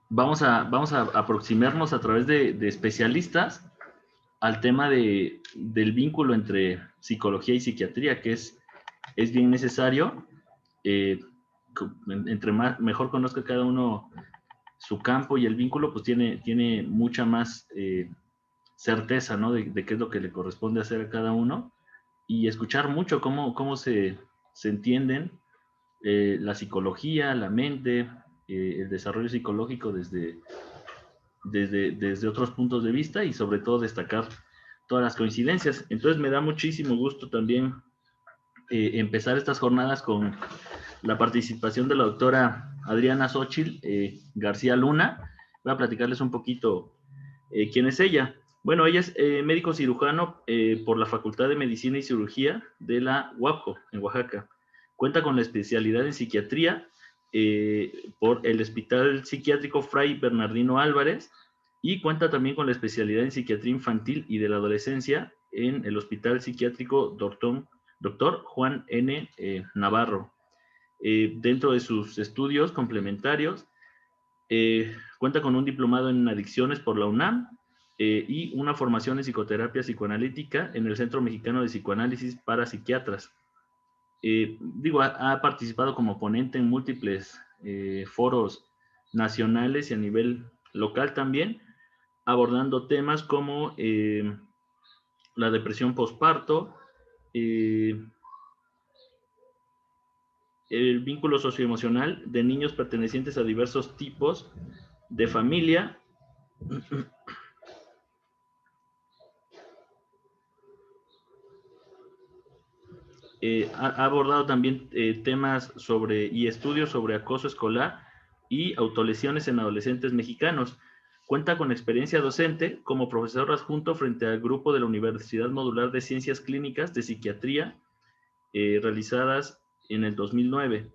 vamos a aproximarnos a través de especialistas al tema del vínculo entre psicología y psiquiatría, que es bien necesario. Entre mejor conozca cada uno su campo y el vínculo, pues tiene mucha más certeza, ¿no? De qué es lo que le corresponde hacer a cada uno, y escuchar mucho cómo se entienden la psicología, la mente, el desarrollo psicológico desde otros puntos de vista, y sobre todo destacar todas las coincidencias. Entonces me da muchísimo gusto también empezar estas jornadas con la participación de la doctora Adriana Xochitl García Luna. Voy a platicarles un poquito quién es ella. Bueno, ella es médico cirujano por la Facultad de Medicina y Cirugía de la UAPJO, en Oaxaca. Cuenta con la especialidad en psiquiatría por el Hospital Psiquiátrico Fray Bernardino Álvarez, y cuenta también con la especialidad en psiquiatría infantil y de la adolescencia en el Hospital Psiquiátrico Dr. Juan N. Navarro. Dentro de sus estudios complementarios, cuenta con un diplomado en adicciones por la UNAM y una formación en psicoterapia psicoanalítica en el Centro Mexicano de Psicoanálisis para Psiquiatras. Ha participado como ponente en múltiples foros nacionales y a nivel local también, abordando temas como la depresión postparto, el vínculo socioemocional de niños pertenecientes a diversos tipos de familia, ha abordado también temas y estudios sobre acoso escolar y autolesiones en adolescentes mexicanos. Cuenta con experiencia docente como profesor adjunto frente al grupo de la Universidad Modular de Ciencias Clínicas de Psiquiatría, realizadas en el 2009.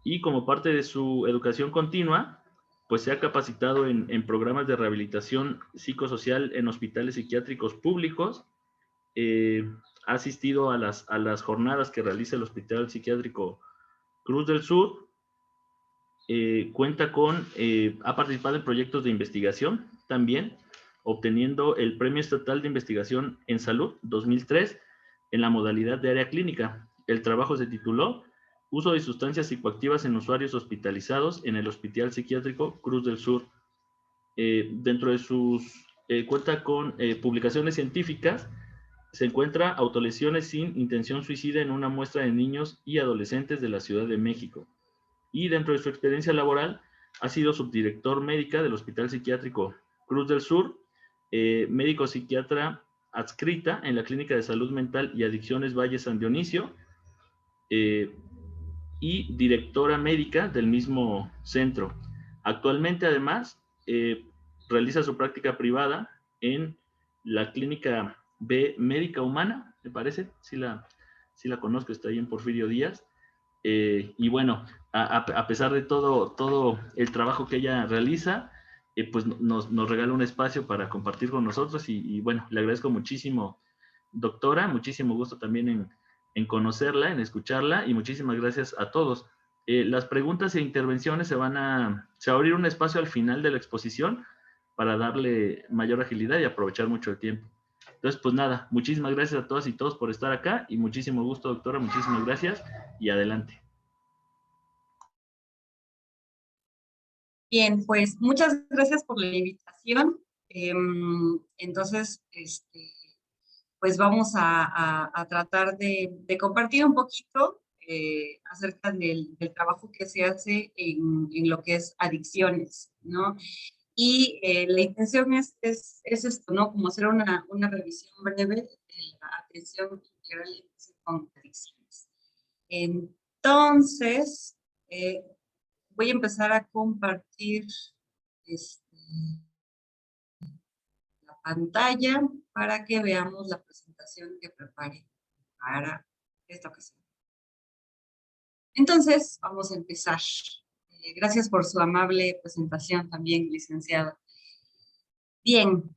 Y como parte de su educación continua, pues se ha capacitado en programas de rehabilitación psicosocial en hospitales psiquiátricos públicos, ha asistido a las jornadas que realiza el Hospital Psiquiátrico Cruz del Sur, ha participado en proyectos de investigación también, obteniendo el Premio Estatal de Investigación en Salud 2003 en la modalidad de área clínica. El trabajo se tituló Uso de sustancias psicoactivas en usuarios hospitalizados en el Hospital Psiquiátrico Cruz del Sur. Dentro de cuenta con publicaciones científicas, se encuentra autolesiones sin intención suicida en una muestra de niños y adolescentes de la Ciudad de México. Y dentro de su experiencia laboral, ha sido subdirector médica del Hospital Psiquiátrico Cruz del Sur, médico psiquiatra adscrita en la Clínica de Salud Mental y Adicciones Valle San Dionisio, y directora médica del mismo centro. Actualmente, además, realiza su práctica privada en la Clínica B Médica Humana, me parece, sí la conozco, está ahí en Porfirio Díaz. Y bueno, a pesar de todo el trabajo que ella realiza, pues nos regala un espacio para compartir con nosotros, y bueno, le agradezco muchísimo, doctora, muchísimo gusto también en conocerla, en escucharla, y muchísimas gracias a todos. Las preguntas e intervenciones se va a abrir un espacio al final de la exposición para darle mayor agilidad y aprovechar mucho el tiempo. Entonces, pues nada, muchísimas gracias a todas y todos por estar acá, y muchísimo gusto, doctora, muchísimas gracias, y adelante. Bien, pues muchas gracias por la invitación. Entonces, pues vamos a tratar de compartir un poquito acerca del trabajo que se hace en lo que es adicciones, ¿no? Y la intención es esto, ¿no? Como hacer una revisión breve de la atención integral con adicciones. Entonces, voy a empezar a compartir la pantalla para que veamos la presentación que preparé para esta ocasión. Entonces, vamos a empezar. Gracias por su amable presentación también, licenciada. Bien.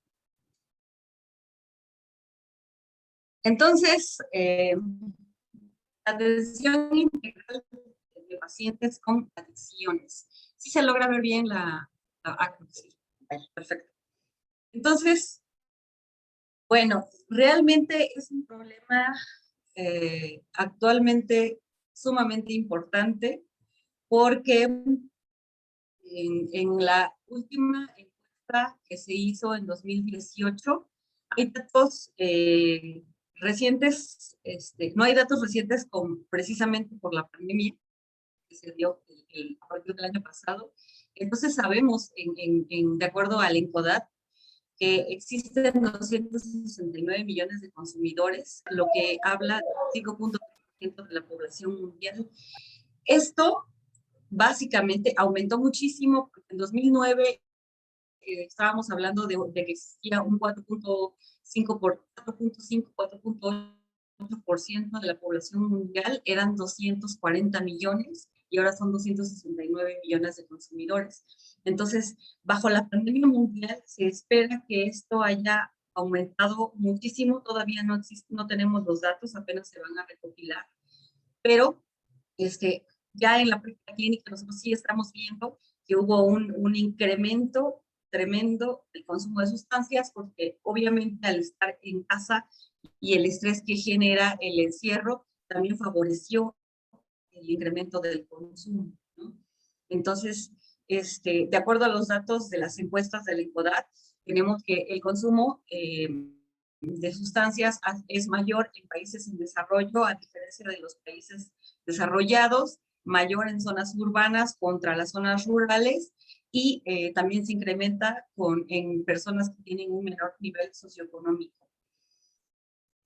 Entonces, atención integral de pacientes con adicciones. Sí se logra ver bien sí. Perfecto. Entonces, bueno, realmente es un problema actualmente sumamente importante porque en la última encuesta que se hizo en 2018, hay datos recientes, no hay datos recientes precisamente por la pandemia que se dio a partir del año pasado. Entonces sabemos, de acuerdo al ENCODAT, que existen 269 millones de consumidores, lo que habla del 5.3% de la población mundial. Esto básicamente aumentó muchísimo, porque en 2009 estábamos hablando de que existía un 4.5% de la población mundial, eran 240 millones y ahora son 269 millones de consumidores. Entonces, bajo la pandemia mundial se espera que esto haya aumentado muchísimo, todavía no tenemos los datos, apenas se van a recopilar, pero ya en la práctica clínica nosotros sí estamos viendo que hubo un incremento tremendo del consumo de sustancias, porque obviamente al estar en casa y el estrés que genera el encierro también favoreció el incremento del consumo, ¿no? Entonces, de acuerdo a los datos de las encuestas del ENCODAT, tenemos que el consumo de sustancias es mayor en países en desarrollo, a diferencia de los países desarrollados, mayor en zonas urbanas contra las zonas rurales, y también se incrementa en personas que tienen un menor nivel socioeconómico.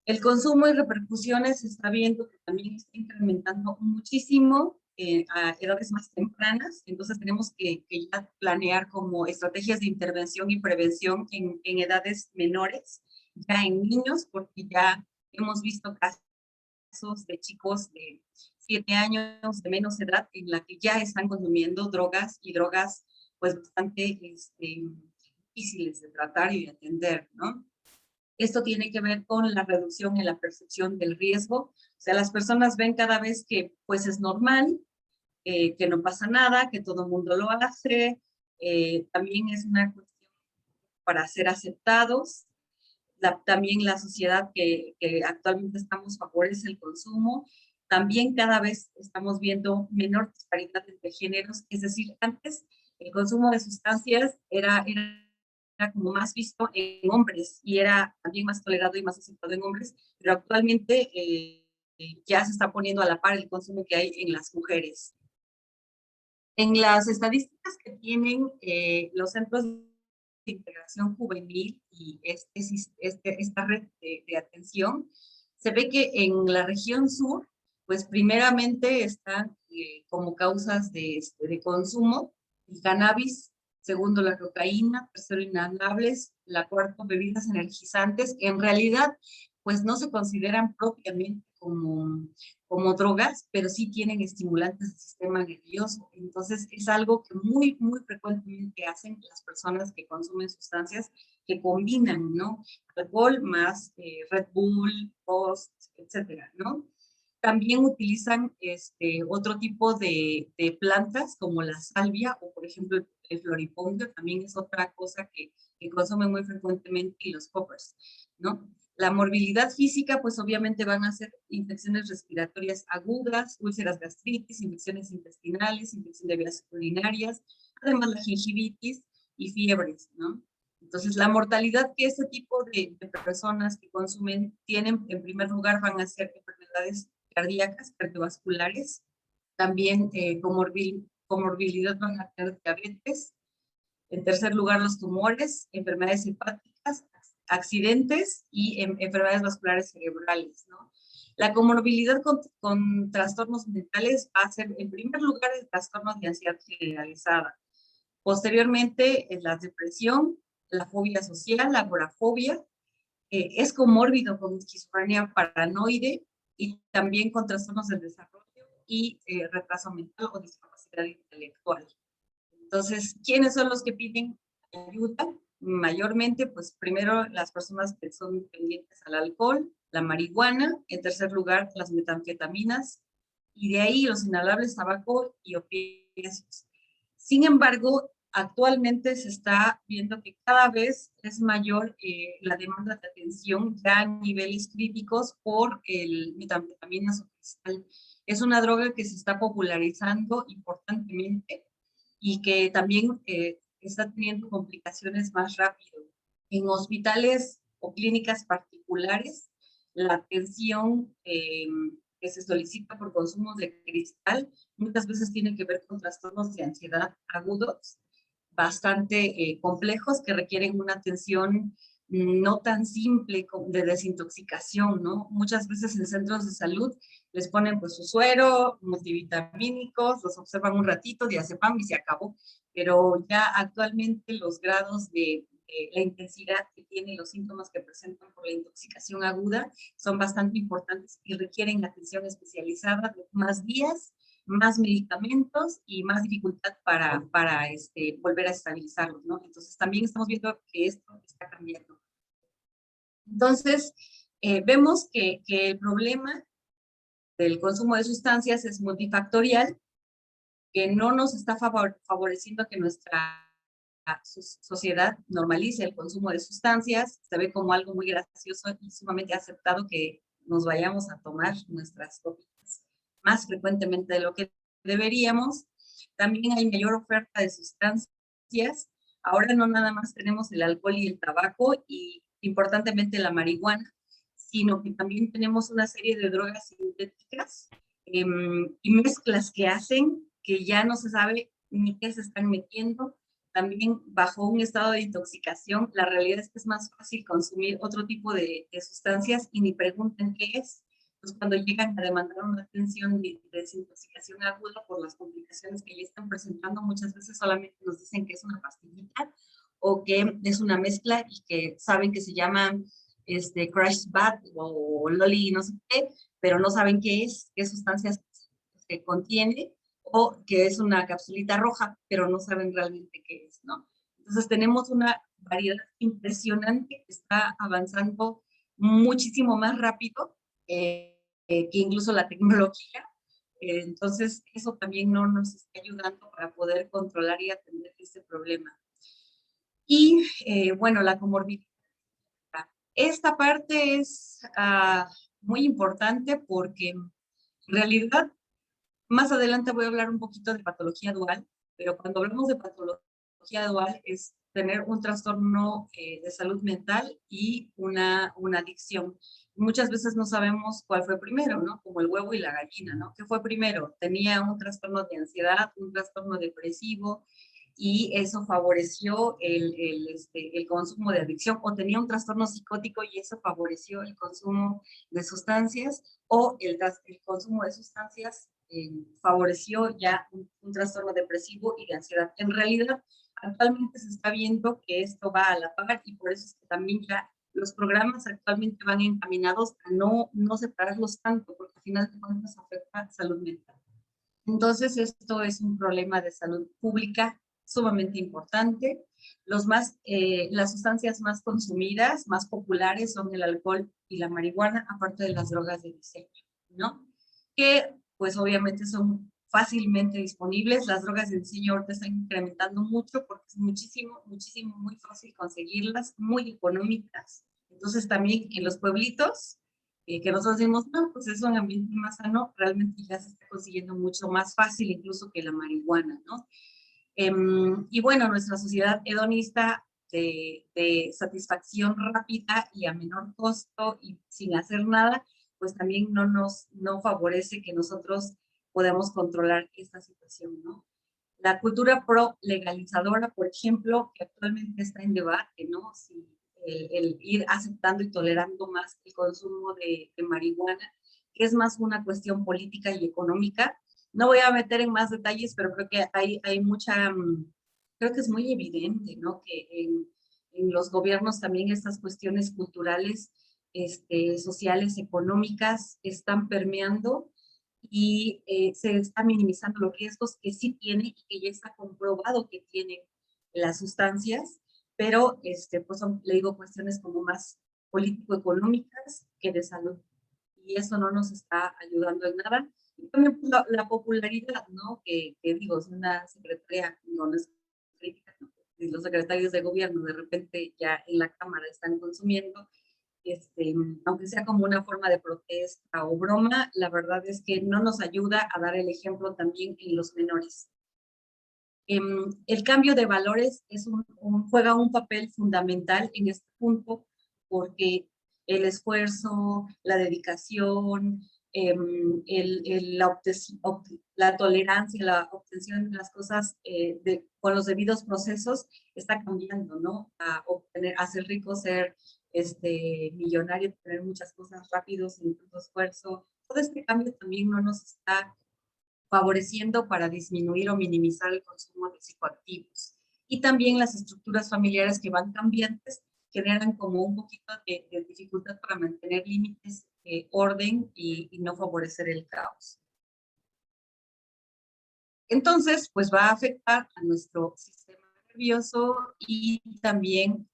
El consumo y repercusiones se está viendo que también está incrementando muchísimo a edades más tempranas, entonces tenemos que ya planear como estrategias de intervención y prevención en edades menores, ya en niños, porque ya hemos visto casos de chicos de 7 años de menos edad en la que ya están consumiendo drogas, y drogas pues bastante difíciles de tratar y de atender, ¿no? Esto tiene que ver con la reducción en la percepción del riesgo. O sea, las personas ven cada vez que pues es normal, que no pasa nada, que todo el mundo lo hace. También es una cuestión para ser aceptados. También la sociedad que actualmente estamos favorece el consumo. También cada vez estamos viendo menor disparidad entre géneros, es decir, antes el consumo de sustancias era como más visto en hombres y era también más tolerado y más aceptado en hombres, pero actualmente ya se está poniendo a la par el consumo que hay en las mujeres. En las estadísticas que tienen los centros de integración juvenil y esta red de atención, se ve que en la región sur, pues primeramente están como causas de consumo el cannabis, segundo la cocaína, tercero inhalables, la cuarta bebidas energizantes, que en realidad pues no se consideran propiamente como drogas, pero sí tienen estimulantes del sistema nervioso. Entonces es algo que muy, muy frecuentemente hacen las personas que consumen sustancias, que combinan, ¿no? Alcohol más Red Bull, Post, etcétera, ¿no? También utilizan otro tipo de plantas como la salvia o, por ejemplo, el floripondio, también es otra cosa que consumen muy frecuentemente, y los poppers, ¿no? La morbilidad física, pues obviamente van a ser infecciones respiratorias agudas, úlceras gastritis, infecciones intestinales, infección de vías urinarias, además la gingivitis y fiebres, ¿no? Entonces, la mortalidad que este tipo de personas que consumen tienen, en primer lugar, van a ser enfermedades cardíacas, cardiovasculares, también comorbilidad van a tener diabetes, en tercer lugar los tumores, enfermedades hepáticas, accidentes y enfermedades vasculares cerebrales, ¿no? La comorbilidad con trastornos mentales va a ser, en primer lugar, el trastorno de ansiedad generalizada. Posteriormente, la depresión, la fobia social, la agorafobia, es comórbido con esquizofrenia paranoide y también con trastornos del desarrollo y retraso mental o discapacidad intelectual. Entonces, ¿quiénes son los que piden ayuda? Mayormente, pues primero las personas que son dependientes al alcohol, la marihuana, en tercer lugar las metanfetaminas, y de ahí los inhalables, tabaco y opiáceos. Sin embargo, actualmente se está viendo que cada vez es mayor la demanda de atención ya a niveles críticos por el metanfetamina o cristal. Es una droga que se está popularizando importantemente y que también está teniendo complicaciones más rápido. En hospitales o clínicas particulares, la atención que se solicita por consumo de cristal muchas veces tiene que ver con trastornos de ansiedad agudos, bastante complejos, que requieren una atención no tan simple de desintoxicación, ¿no? Muchas veces en centros de salud les ponen pues su suero, multivitamínicos, los observan un ratito, diazepam y se acabó. Pero ya actualmente los grados de la intensidad que tienen los síntomas que presentan por la intoxicación aguda son bastante importantes y requieren atención especializada de más días, más medicamentos y más dificultad para volver a estabilizarlos, ¿no? Entonces también estamos viendo que esto está cambiando. Entonces, vemos que el problema del consumo de sustancias es multifactorial, que no nos está favoreciendo que nuestra sociedad normalice el consumo de sustancias. Se ve como algo muy gracioso y sumamente aceptado que nos vayamos a tomar nuestras copitas más frecuentemente de lo que deberíamos. También hay mayor oferta de sustancias. Ahora no nada más tenemos el alcohol y el tabaco y importantemente la marihuana, sino que también tenemos una serie de drogas sintéticas y mezclas que hacen que ya no se sabe ni qué se están metiendo. También bajo un estado de intoxicación, la realidad es que es más fácil consumir otro tipo de sustancias y ni preguntan qué es. Entonces, cuando llegan a demandar una atención de desintoxicación aguda por las complicaciones que ya están presentando, muchas veces solamente nos dicen que es una pastillita o que es una mezcla y que saben que se llama Crash Bat o Loli no sé qué, pero no saben qué es, qué sustancias que contiene, o que es una capsulita roja, pero no saben realmente qué es, ¿no? Entonces tenemos una variedad impresionante que está avanzando muchísimo más rápido que incluso la tecnología. Entonces eso también no nos está ayudando para poder controlar y atender este problema. Y bueno, la comorbilidad. Esta parte es muy importante porque en realidad más adelante voy a hablar un poquito de patología dual, pero cuando hablamos de patología dual es tener un trastorno de salud mental y una adicción. Muchas veces no sabemos cuál fue primero, ¿no? Como el huevo y la gallina, ¿no? ¿Qué fue primero? Tenía un trastorno de ansiedad, un trastorno depresivo, y eso favoreció el consumo de adicción, o tenía un trastorno psicótico y eso favoreció el consumo de sustancias, o el consumo de sustancias favoreció ya un trastorno depresivo y de ansiedad. En realidad, actualmente se está viendo que esto va a la par y por eso es que también ya los programas actualmente van encaminados a no separarlos tanto, porque al final de cuentas afecta salud mental. Entonces, esto es un problema de salud pública sumamente importante. Las sustancias más consumidas, más populares, son el alcohol y la marihuana, aparte de las drogas de diseño, ¿no? Que, pues, obviamente son fácilmente disponibles. Las drogas de diseño ahorita están incrementando mucho porque es muchísimo, muy fácil conseguirlas, muy económicas. Entonces, también en los pueblitos, que nosotros decimos, no, pues es un ambiente más sano, realmente ya se está consiguiendo mucho más fácil incluso que la marihuana, ¿no? Y bueno, nuestra sociedad hedonista de satisfacción rápida y a menor costo y sin hacer nada, pues también no favorece que nosotros podamos controlar esta situación, ¿no? La cultura pro legalizadora, por ejemplo, que actualmente está en debate, ¿no? Si el ir aceptando y tolerando más el consumo de marihuana, que es más una cuestión política y económica. No voy a meter en más detalles, pero creo que hay mucha, creo que es muy evidente, ¿no? Que en los gobiernos también estas cuestiones culturales, sociales, económicas, están permeando y se está minimizando los riesgos que sí tiene y que ya está comprobado que tienen las sustancias, pero pues son, le digo, cuestiones como más político-económicas que de salud. Y eso no nos está ayudando en nada. Y también pues, la popularidad, ¿no? Que digo, es una secretaria, no es crítica, ¿no? Si los secretarios de gobierno de repente ya en la Cámara están consumiendo, aunque sea como una forma de protesta o broma, la verdad es que no nos ayuda a dar el ejemplo también en los menores. El cambio de valores juega un papel fundamental en este punto porque el esfuerzo, la dedicación, la tolerancia, la obtención de las cosas con los debidos procesos está cambiando, ¿no? A ser rico, ser millonario, tener muchas cosas rápidos sin tanto esfuerzo. Todo este cambio también no nos está favoreciendo para disminuir o minimizar el consumo de psicoactivos. Y también las estructuras familiares que van cambiantes generan como un poquito de dificultad para mantener límites, orden y no favorecer el caos. Entonces, pues va a afectar a nuestro sistema nervioso y también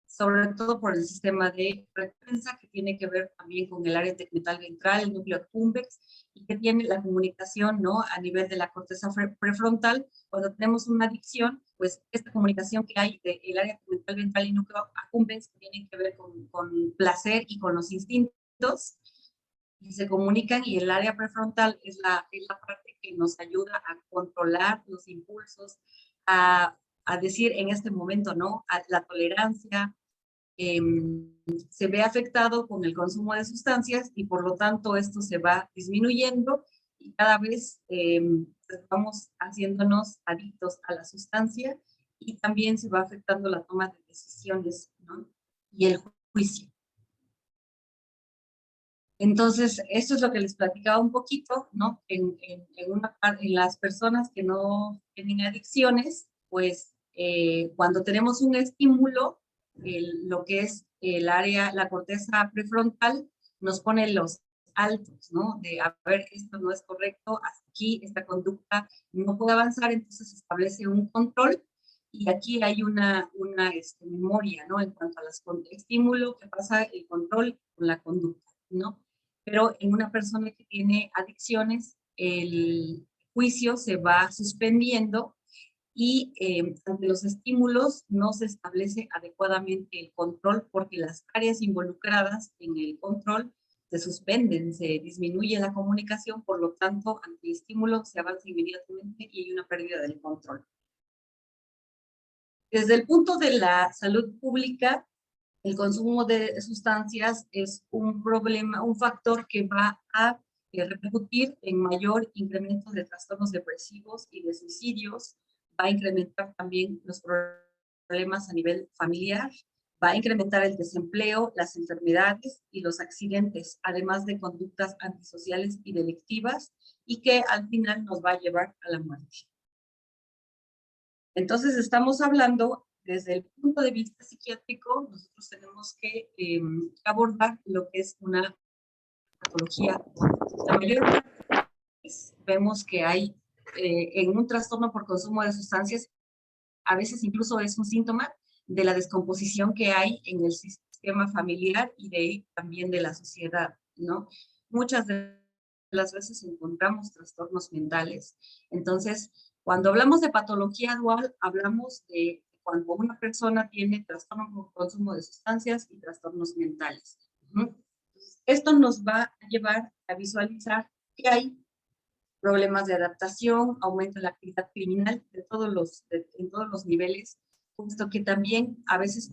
sobre todo por el sistema de recompensa, que tiene que ver también con el área tegmental ventral, el núcleo accumbens, y que tiene la comunicación, ¿no? A nivel de la corteza prefrontal. Cuando tenemos una adicción, pues esta comunicación que hay del área tegmental ventral y núcleo accumbens tiene que ver con placer y con los instintos, y se comunican, y el área prefrontal es la parte que nos ayuda a controlar los impulsos, a decir en este momento, ¿no? A la tolerancia, se ve afectado con el consumo de sustancias y por lo tanto esto se va disminuyendo y cada vez vamos haciéndonos adictos a la sustancia y también se va afectando la toma de decisiones, ¿no? Y el juicio. Entonces, esto es lo que les platicaba un poquito, ¿no? En las personas que no tienen adicciones, pues cuando tenemos un estímulo, lo que es el área, la corteza prefrontal, nos pone los altos, ¿no? De, a ver, esto no es correcto, aquí esta conducta no puede avanzar, entonces establece un control y aquí hay una memoria, ¿no? En cuanto al estímulo que pasa el control con la conducta, ¿no? Pero en una persona que tiene adicciones, el juicio se va suspendiendo y ante los estímulos no se establece adecuadamente el control porque las áreas involucradas en el control se suspenden, se disminuye la comunicación, por lo tanto, ante el estímulo se avanza inmediatamente y hay una pérdida del control. Desde el punto de la salud pública, el consumo de sustancias es un problema, un factor que va a repercutir en mayor incremento de trastornos depresivos y de suicidios, va a incrementar también los problemas a nivel familiar, va a incrementar el desempleo, las enfermedades y los accidentes, además de conductas antisociales y delictivas, y que al final nos va a llevar a la muerte. Entonces estamos hablando desde el punto de vista psiquiátrico, nosotros tenemos que abordar lo que es una patología. La mayor parte de veces vemos que hay en un trastorno por consumo de sustancias, a veces incluso es un síntoma de la descomposición que hay en el sistema familiar y también de la sociedad, ¿no? Muchas de las veces encontramos trastornos mentales. Entonces, cuando hablamos de patología dual, hablamos de cuando una persona tiene trastorno por consumo de sustancias y trastornos mentales. Esto nos va a llevar a visualizar que hay problemas de adaptación, aumento de la actividad criminal en todos los niveles, puesto que también a veces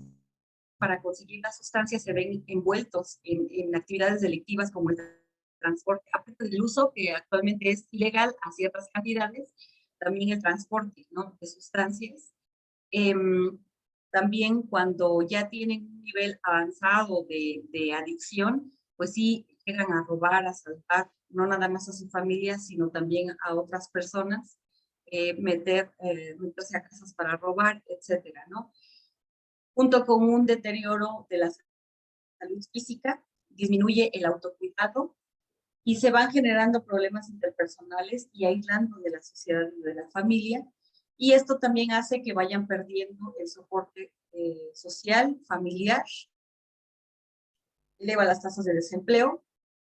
para conseguir las sustancias se ven envueltos en actividades delictivas como el transporte, aparte del uso que actualmente es ilegal a ciertas cantidades, también el transporte, ¿no? De sustancias. También cuando ya tienen un nivel avanzado de adicción, pues sí llegan a robar, a asaltar, no nada más a su familia, sino también a otras personas, meterse a casas para robar, etcétera, ¿no? Junto con un deterioro de la salud física, disminuye el autocuidado y se van generando problemas interpersonales y aislando de la sociedad y de la familia. Y esto también hace que vayan perdiendo el soporte social, familiar, eleva las tasas de desempleo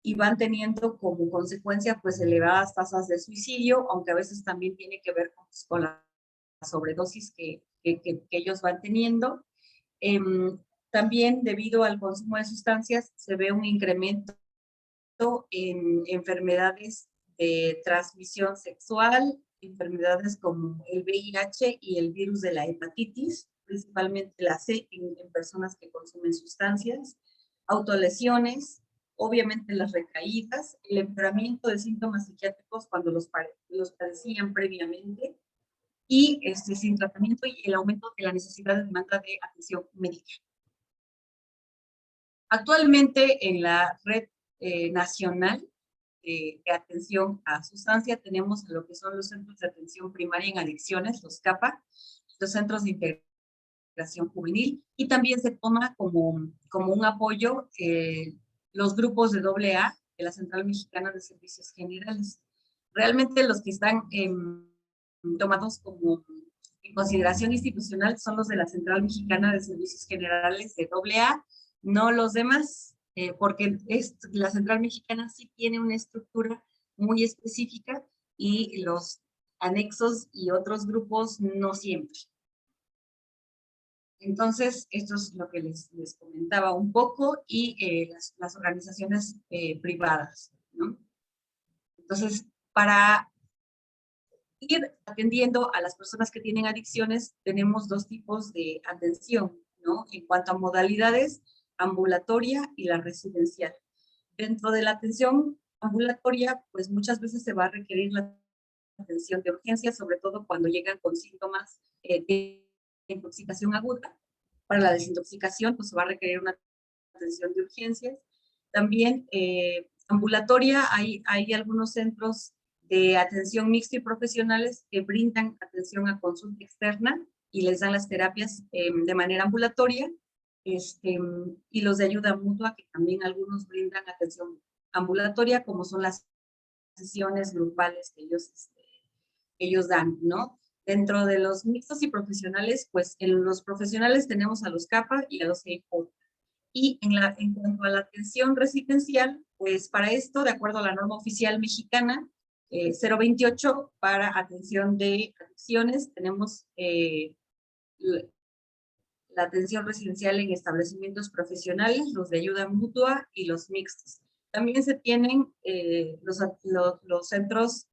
y van teniendo como consecuencia pues elevadas tasas de suicidio, aunque a veces también tiene que ver con la sobredosis que ellos van teniendo. También debido al consumo de sustancias se ve un incremento en enfermedades de transmisión sexual, enfermedades como el VIH y el virus de la hepatitis, principalmente la C en personas que consumen sustancias, autolesiones, obviamente las recaídas, el empeoramiento de síntomas psiquiátricos cuando los padecían previamente, y sin tratamiento y el aumento de la necesidad de demanda de atención médica. Actualmente en la red nacional de atención a sustancia tenemos lo que son los centros de atención primaria en adicciones, los CAPA, los centros de integración juvenil, y también se toma como un apoyo los grupos de AA de la Central Mexicana de Servicios Generales. Realmente los que están tomados como en consideración institucional son los de la Central Mexicana de Servicios Generales de AA, no los demás, porque la Central Mexicana sí tiene una estructura muy específica y los anexos y otros grupos no siempre. Entonces, esto es lo que les comentaba un poco, y las organizaciones privadas, ¿no? Entonces, para ir atendiendo a las personas que tienen adicciones, tenemos dos tipos de atención, ¿no? En cuanto a modalidades, ambulatoria y la residencial. Dentro de la atención ambulatoria, pues muchas veces se va a requerir la atención de urgencia, sobre todo cuando llegan con síntomas de intoxicación aguda. Para la desintoxicación, pues se va a requerir una atención de urgencias. También ambulatoria, hay algunos centros de atención mixta y profesionales que brindan atención a consulta externa y les dan las terapias de manera ambulatoria, y los de ayuda mutua, que también algunos brindan atención ambulatoria, como son las sesiones grupales que ellos dan, ¿no? Dentro de los mixtos y profesionales, pues en los profesionales tenemos a los CAPA y a los EIJ. Y en cuanto a la atención residencial, pues para esto, de acuerdo a la norma oficial mexicana 028, para atención de adicciones, tenemos la atención residencial en establecimientos profesionales, los de ayuda mutua y los mixtos. También se tienen los centros,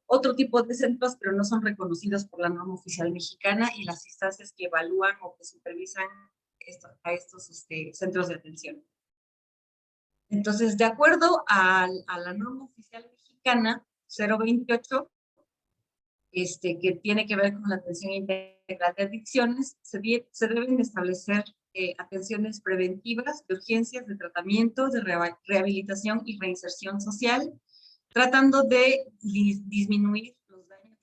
otro tipo de centros, pero no son reconocidos por la norma oficial mexicana, y las instancias que evalúan o que supervisan a estos centros de atención. Entonces, de acuerdo a la norma oficial mexicana 028, que tiene que ver con la atención integral de adicciones, se deben establecer atenciones preventivas, de urgencias, de tratamiento, de rehabilitación y reinserción social, tratando de disminuir los daños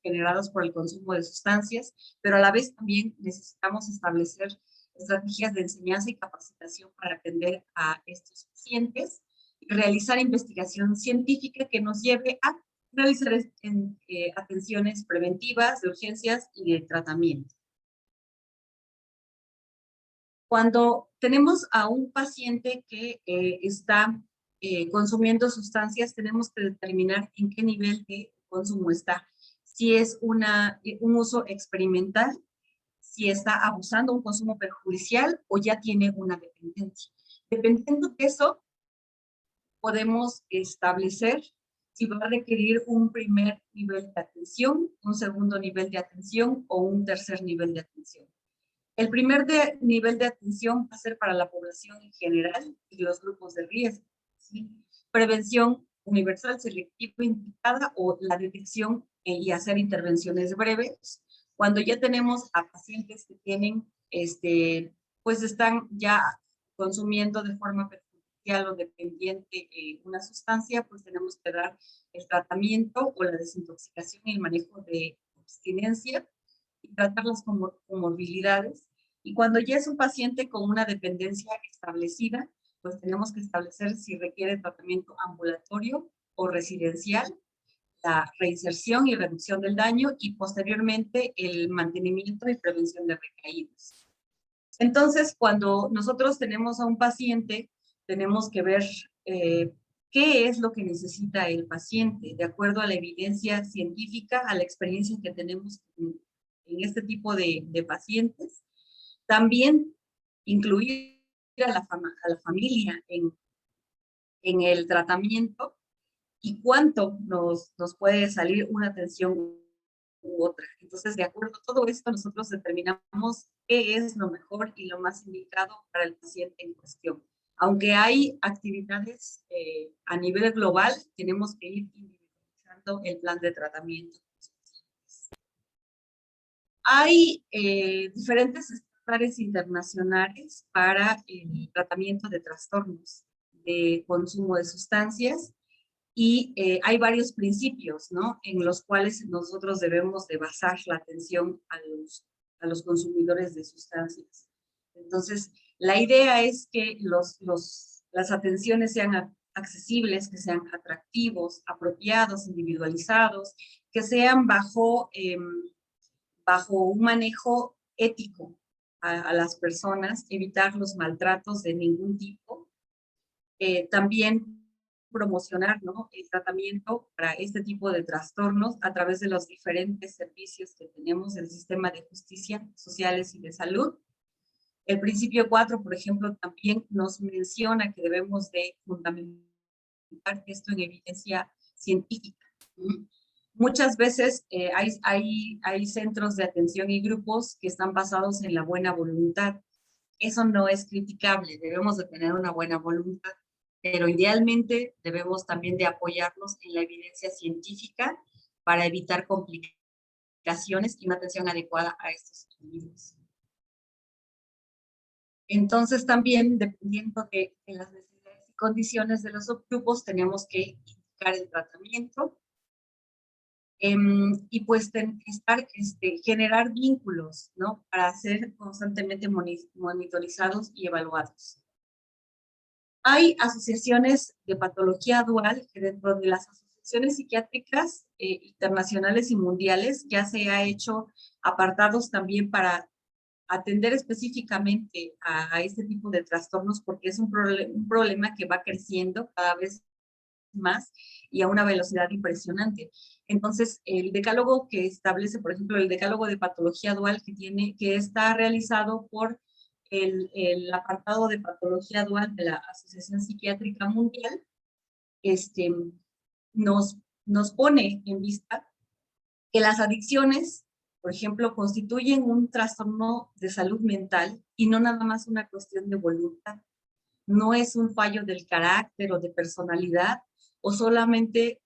generados por el consumo de sustancias, pero a la vez también necesitamos establecer estrategias de enseñanza y capacitación para atender a estos pacientes y realizar investigación científica que nos lleve a realizar atenciones preventivas, de urgencias y de tratamiento. Cuando tenemos a un paciente que está consumiendo sustancias, tenemos que determinar en qué nivel de consumo está. Si es un uso experimental, si está abusando, un consumo perjudicial, o ya tiene una dependencia. Dependiendo de eso, podemos establecer si va a requerir un primer nivel de atención, un segundo nivel de atención o un tercer nivel de atención. El primer nivel de atención va a ser para la población en general y los grupos de riesgo, ¿sí? Prevención universal, selectiva, indicada, o la detección y hacer intervenciones breves. Cuando ya tenemos a pacientes que tienen, pues están ya consumiendo de forma perjudicial o dependiente una sustancia, pues tenemos que dar el tratamiento o la desintoxicación y el manejo de abstinencia y tratar las comorbilidades. Y cuando ya es un paciente con una dependencia establecida, pues tenemos que establecer si requiere tratamiento ambulatorio o residencial, la reinserción y reducción del daño, y posteriormente el mantenimiento y prevención de recaídas. Entonces, cuando nosotros tenemos a un paciente, tenemos que ver qué es lo que necesita el paciente, de acuerdo a la evidencia científica, a la experiencia que tenemos en este tipo de pacientes. También incluir a la familia en el tratamiento y cuánto nos puede salir una atención u otra. Entonces, de acuerdo a todo esto, nosotros determinamos qué es lo mejor y lo más indicado para el paciente en cuestión. Aunque hay actividades a nivel global, tenemos que ir individualizando el plan de tratamiento. Hay diferentes estándares internacionales para el tratamiento de trastornos de consumo de sustancias y hay varios principios, ¿no? En los cuales nosotros debemos de basar la atención a los consumidores de sustancias. Entonces, la idea es que las atenciones sean accesibles, que sean atractivos, apropiados, individualizados, que sean bajo un manejo ético a las personas, evitar los maltratos de ningún tipo. También promocionar, ¿no?, el tratamiento para este tipo de trastornos a través de los diferentes servicios que tenemos del sistema de justicia, sociales y de salud. El principio 4, por ejemplo, también nos menciona que debemos de fundamentar esto en evidencia científica. Muchas veces hay centros de atención y grupos que están basados en la buena voluntad. Eso no es criticable, debemos de tener una buena voluntad, pero idealmente debemos también de apoyarnos en la evidencia científica para evitar complicaciones y una atención adecuada a estos individuos. Entonces también, dependiendo de las necesidades y condiciones de los subgrupos, tenemos que indicar el tratamiento y pues generar vínculos, ¿no?, para ser constantemente monitorizados y evaluados. Hay asociaciones de patología dual que dentro de las asociaciones psiquiátricas internacionales y mundiales ya se ha hecho apartados también para atender específicamente a este tipo de trastornos porque es un problema que va creciendo cada vez más y a una velocidad impresionante. Entonces, el decálogo que establece, por ejemplo, el decálogo de patología dual que está realizado por el apartado de patología dual de la Asociación Psiquiátrica Mundial, nos pone en vista que las adicciones, por ejemplo, constituyen un trastorno de salud mental y no nada más una cuestión de voluntad. No es un fallo del carácter o de personalidad o solamente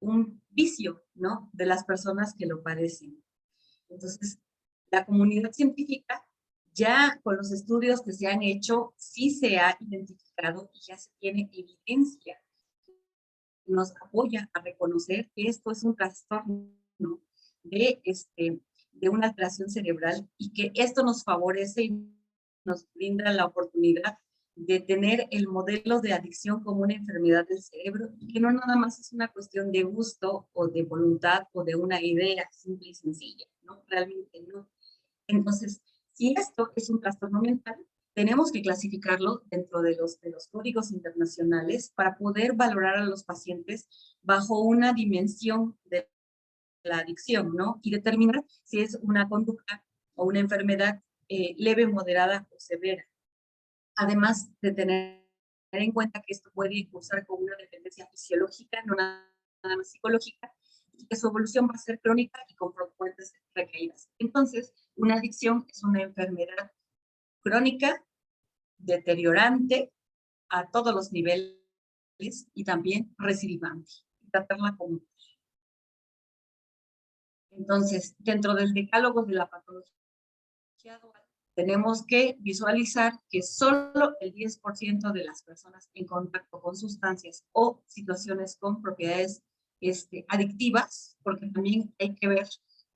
un vicio, ¿no?, de las personas que lo padecen. Entonces, la comunidad científica, ya con los estudios que se han hecho, sí se ha identificado y ya se tiene evidencia que nos apoya a reconocer que esto es un trastorno de una alteración cerebral y que esto nos favorece y nos brinda la oportunidad de tener el modelo de adicción como una enfermedad del cerebro y que no nada más es una cuestión de gusto o de voluntad o de una idea simple y sencilla, ¿no? Realmente no. Entonces, si esto es un trastorno mental, tenemos que clasificarlo dentro de los códigos internacionales para poder valorar a los pacientes bajo una dimensión de la adicción, ¿no? Y determinar si es una conducta o una enfermedad leve, moderada o severa. Además de tener en cuenta que esto puede cursar con una dependencia fisiológica, no nada más psicológica, y que su evolución va a ser crónica y con frecuentes recaídas. Entonces, una adicción es una enfermedad crónica, deteriorante a todos los niveles y también recidivante. Tratarla como. Entonces, dentro del decálogo de la patología dual, tenemos que visualizar que solo el 10% de las personas en contacto con sustancias o situaciones con propiedades adictivas, porque también hay que ver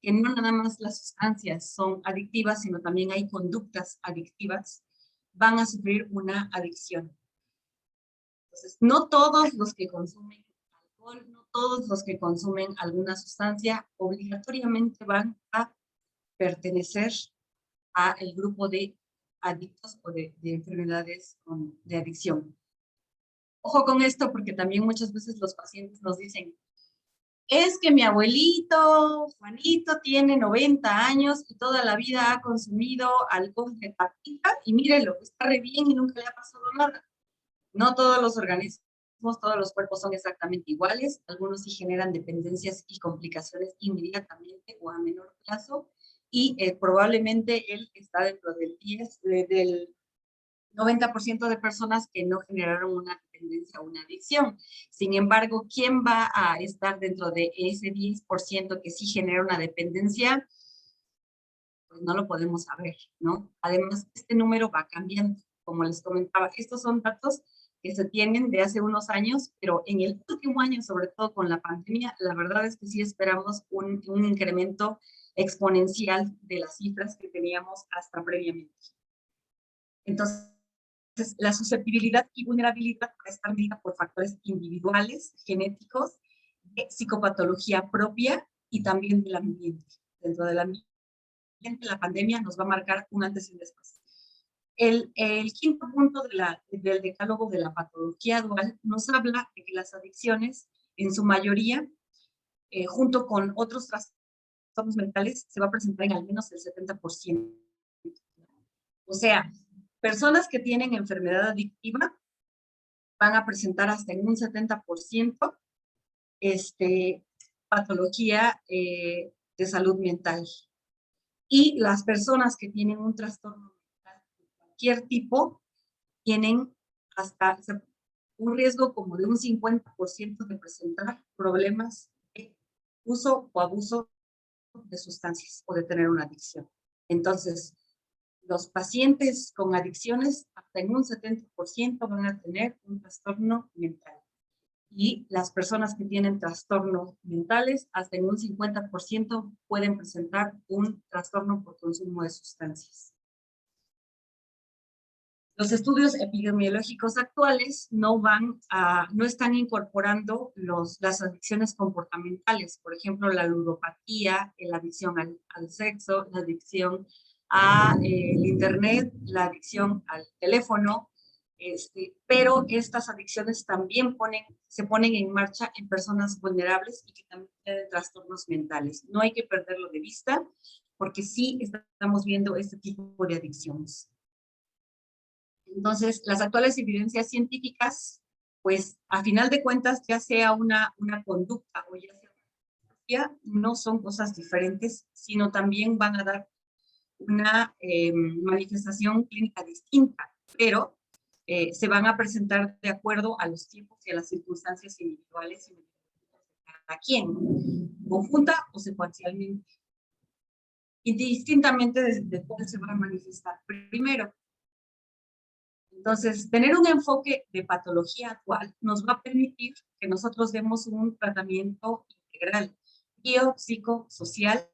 que no nada más las sustancias son adictivas, sino también hay conductas adictivas, van a sufrir una adicción. Entonces, no todos los que consumen alcohol, no todos los que consumen alguna sustancia obligatoriamente van a pertenecer a el grupo de adictos o de enfermedades de adicción. Ojo con esto, porque también muchas veces los pacientes nos dicen, es que mi abuelito, Juanito, tiene 90 años y toda la vida ha consumido alcohol de patita y mírelo, está re bien y nunca le ha pasado nada. No todos los organismos, todos los cuerpos son exactamente iguales. Algunos sí generan dependencias y complicaciones inmediatamente o a menor plazo. Y probablemente él está dentro del 90% de personas que no generaron una dependencia o una adicción. Sin embargo, ¿quién va a estar dentro de ese 10% que sí genera una dependencia? Pues no lo podemos saber, ¿no? Además, este número va cambiando. Como les comentaba, estos son datos que se tienen de hace unos años, pero en el último año, sobre todo con la pandemia, la verdad es que sí esperamos un incremento exponencial de las cifras que teníamos hasta previamente. Entonces, la susceptibilidad y vulnerabilidad va a estar medida por factores individuales, genéticos, de psicopatología propia y también del ambiente. Dentro del ambiente, la pandemia nos va a marcar un antes y un después. El quinto punto del decálogo de la patología dual nos habla de que las adicciones, en su mayoría, junto con otros trastornos mentales, se va a presentar en al menos el 70%. O sea, personas que tienen enfermedad adictiva van a presentar hasta en un 70% patología de salud mental. Y las personas que tienen un trastorno mental de cualquier tipo tienen hasta un riesgo como de un 50% de presentar problemas de uso o abuso de sustancias o de tener una adicción. Entonces, los pacientes con adicciones hasta en un 70% van a tener un trastorno mental. Y las personas que tienen trastornos mentales hasta en un 50% pueden presentar un trastorno por consumo de sustancias. Los estudios epidemiológicos actuales no están incorporando las adicciones comportamentales, por ejemplo, la ludopatía, la adicción al sexo, la adicción al internet, la adicción al teléfono, pero estas adicciones también se ponen en marcha en personas vulnerables y que también tienen trastornos mentales. No hay que perderlo de vista, porque sí estamos viendo este tipo de adicciones. Entonces, las actuales evidencias científicas, pues, a final de cuentas, ya sea una conducta o ya sea una patología, no son cosas diferentes, sino también van a dar una manifestación clínica distinta, pero se van a presentar de acuerdo a los tiempos y a las circunstancias individuales y de cada quien, conjunta o secuencialmente. Y distintamente de cuál se va a manifestar primero. Entonces, tener un enfoque de patología actual nos va a permitir que nosotros demos un tratamiento integral, biopsicosocial,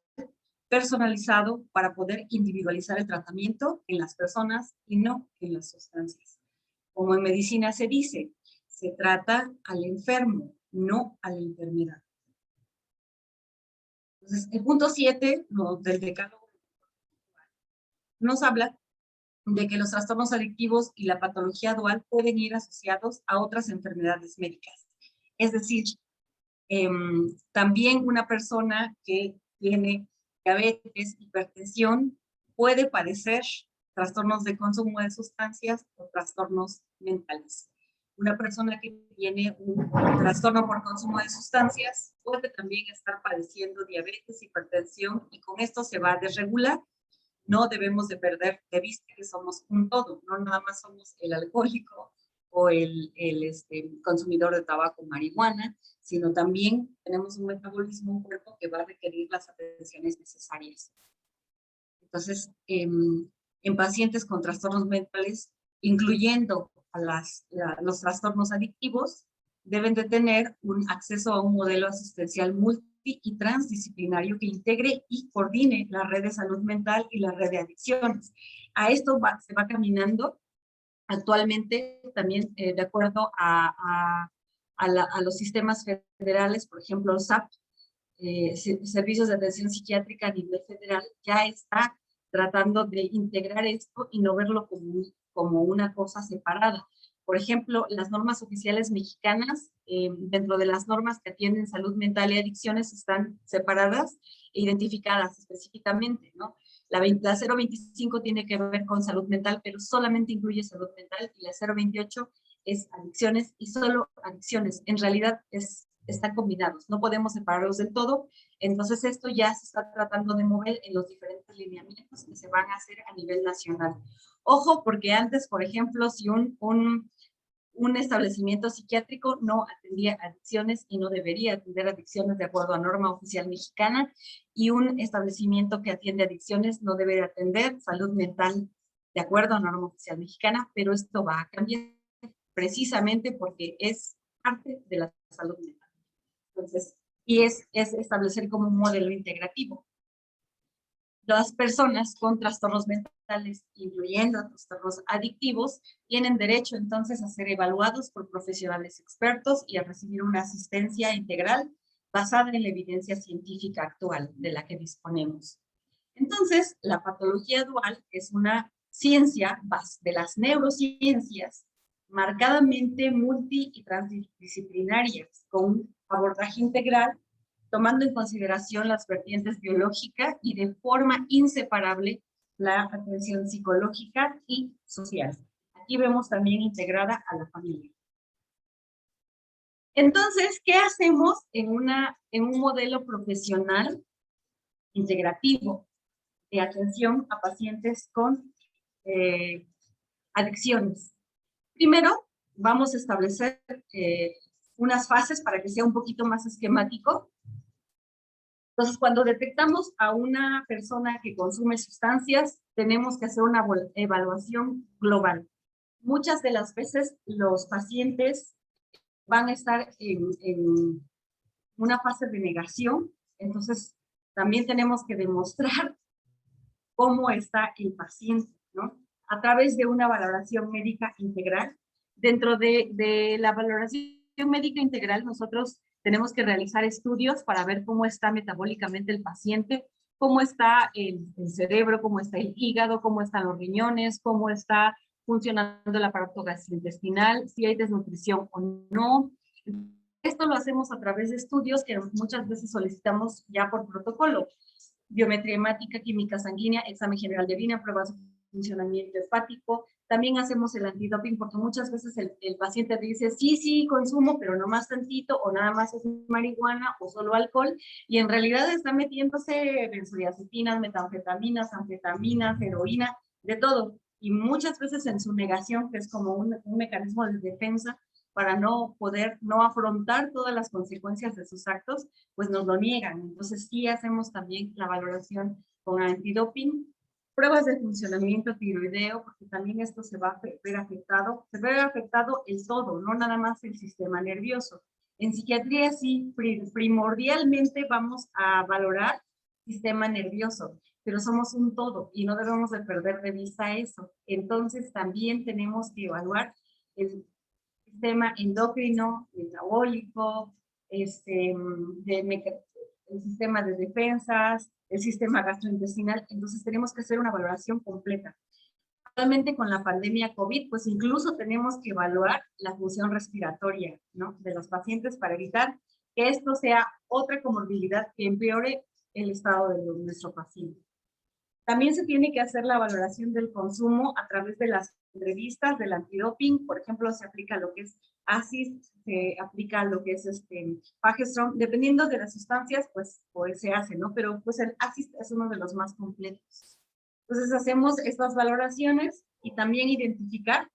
personalizado para poder individualizar el tratamiento en las personas y no en las sustancias. Como en medicina se dice, se trata al enfermo, no a la enfermedad. Entonces, el punto 7 del decálogo nos habla de que los trastornos adictivos y la patología dual pueden ir asociados a otras enfermedades médicas. Es decir, también una persona que tiene diabetes, hipertensión, puede padecer trastornos de consumo de sustancias o trastornos mentales. Una persona que tiene un trastorno por consumo de sustancias puede también estar padeciendo diabetes, hipertensión, y con esto se va a desregular. No debemos de perder de vista que somos un todo, no nada más somos el alcohólico o el consumidor de tabaco o marihuana, sino también tenemos un metabolismo, un cuerpo que va a requerir las atenciones necesarias. Entonces, en pacientes con trastornos mentales, incluyendo los trastornos adictivos, deben de tener un acceso a un modelo asistencial multi y transdisciplinario que integre y coordine la red de salud mental y la red de adicciones. A esto se va caminando actualmente también de acuerdo a los sistemas federales, por ejemplo, el SAP, Servicios de Atención Psiquiátrica a nivel federal, ya está tratando de integrar esto y no verlo como una cosa separada. Por ejemplo, las normas oficiales mexicanas, dentro de las normas que atienden salud mental y adicciones, están separadas e identificadas específicamente, ¿no? La 025 tiene que ver con salud mental, pero solamente incluye salud mental, y la 028 es adicciones y solo adicciones. En realidad están combinados, no podemos separarlos del todo. Entonces esto ya se está tratando de mover en los diferentes lineamientos que se van a hacer a nivel nacional. Ojo, porque antes, por ejemplo, si un establecimiento psiquiátrico no atendía adicciones y no debería atender adicciones de acuerdo a norma oficial mexicana, y un establecimiento que atiende adicciones no debe atender salud mental de acuerdo a norma oficial mexicana, pero esto va a cambiar precisamente porque es parte de la salud mental. Entonces, y es establecer como un modelo integrativo. Las personas con trastornos mentales, incluyendo trastornos adictivos, tienen derecho entonces a ser evaluados por profesionales expertos y a recibir una asistencia integral basada en la evidencia científica actual de la que disponemos. Entonces, la patología dual es una ciencia de las neurociencias marcadamente multi y transdisciplinarias, con un abordaje integral tomando en consideración las vertientes biológicas y de forma inseparable la atención psicológica y social. Aquí vemos también integrada a la familia. Entonces, ¿qué hacemos en un modelo profesional integrativo de atención a pacientes con adicciones? Primero, vamos a establecer unas fases para que sea un poquito más esquemático. Entonces, cuando detectamos a una persona que consume sustancias, tenemos que hacer una evaluación global. Muchas de las veces los pacientes van a estar en una fase de negación, entonces también tenemos que demostrar cómo está el paciente, ¿no? A través de una valoración médica integral. Dentro de la valoración médica integral, nosotros tenemos que realizar estudios para ver cómo está metabólicamente el paciente, cómo está el cerebro, cómo está el hígado, cómo están los riñones, cómo está funcionando el aparato gastrointestinal, si hay desnutrición o no. Esto lo hacemos a través de estudios que muchas veces solicitamos ya por protocolo. Biometría hemática, química sanguínea, examen general de orina, pruebas de funcionamiento hepático. También hacemos el antidoping porque muchas veces el paciente dice, sí, consumo, pero no más tantito, o nada más es marihuana, o solo alcohol, y en realidad está metiéndose benzodiazepinas, metanfetaminas, anfetaminas, heroína, de todo. Y muchas veces en su negación, que es como un mecanismo de defensa, para no poder no afrontar todas las consecuencias de sus actos, pues nos lo niegan. Entonces sí hacemos también la valoración con antidoping, pruebas de funcionamiento tiroideo, porque también esto se va a ver afectado, el todo, no nada más el sistema nervioso. En psiquiatría sí, primordialmente vamos a valorar sistema nervioso, pero somos un todo y no debemos de perder de vista eso. Entonces también tenemos que evaluar el sistema endocrino, metabólico, el sistema de defensas, el sistema gastrointestinal. Entonces tenemos que hacer una valoración completa. Actualmente con la pandemia COVID, pues incluso tenemos que evaluar la función respiratoria, ¿no?, de los pacientes para evitar que esto sea otra comorbilidad que empeore el estado de nuestro paciente. También se tiene que hacer la valoración del consumo a través de las entrevistas del antidoping. Por ejemplo, se aplica lo que es ACIS, se aplica lo que es Fagestrom. Dependiendo de las sustancias, pues se hace, ¿no? Pero pues el ACIS es uno de los más completos. Entonces hacemos estas valoraciones y también identificar.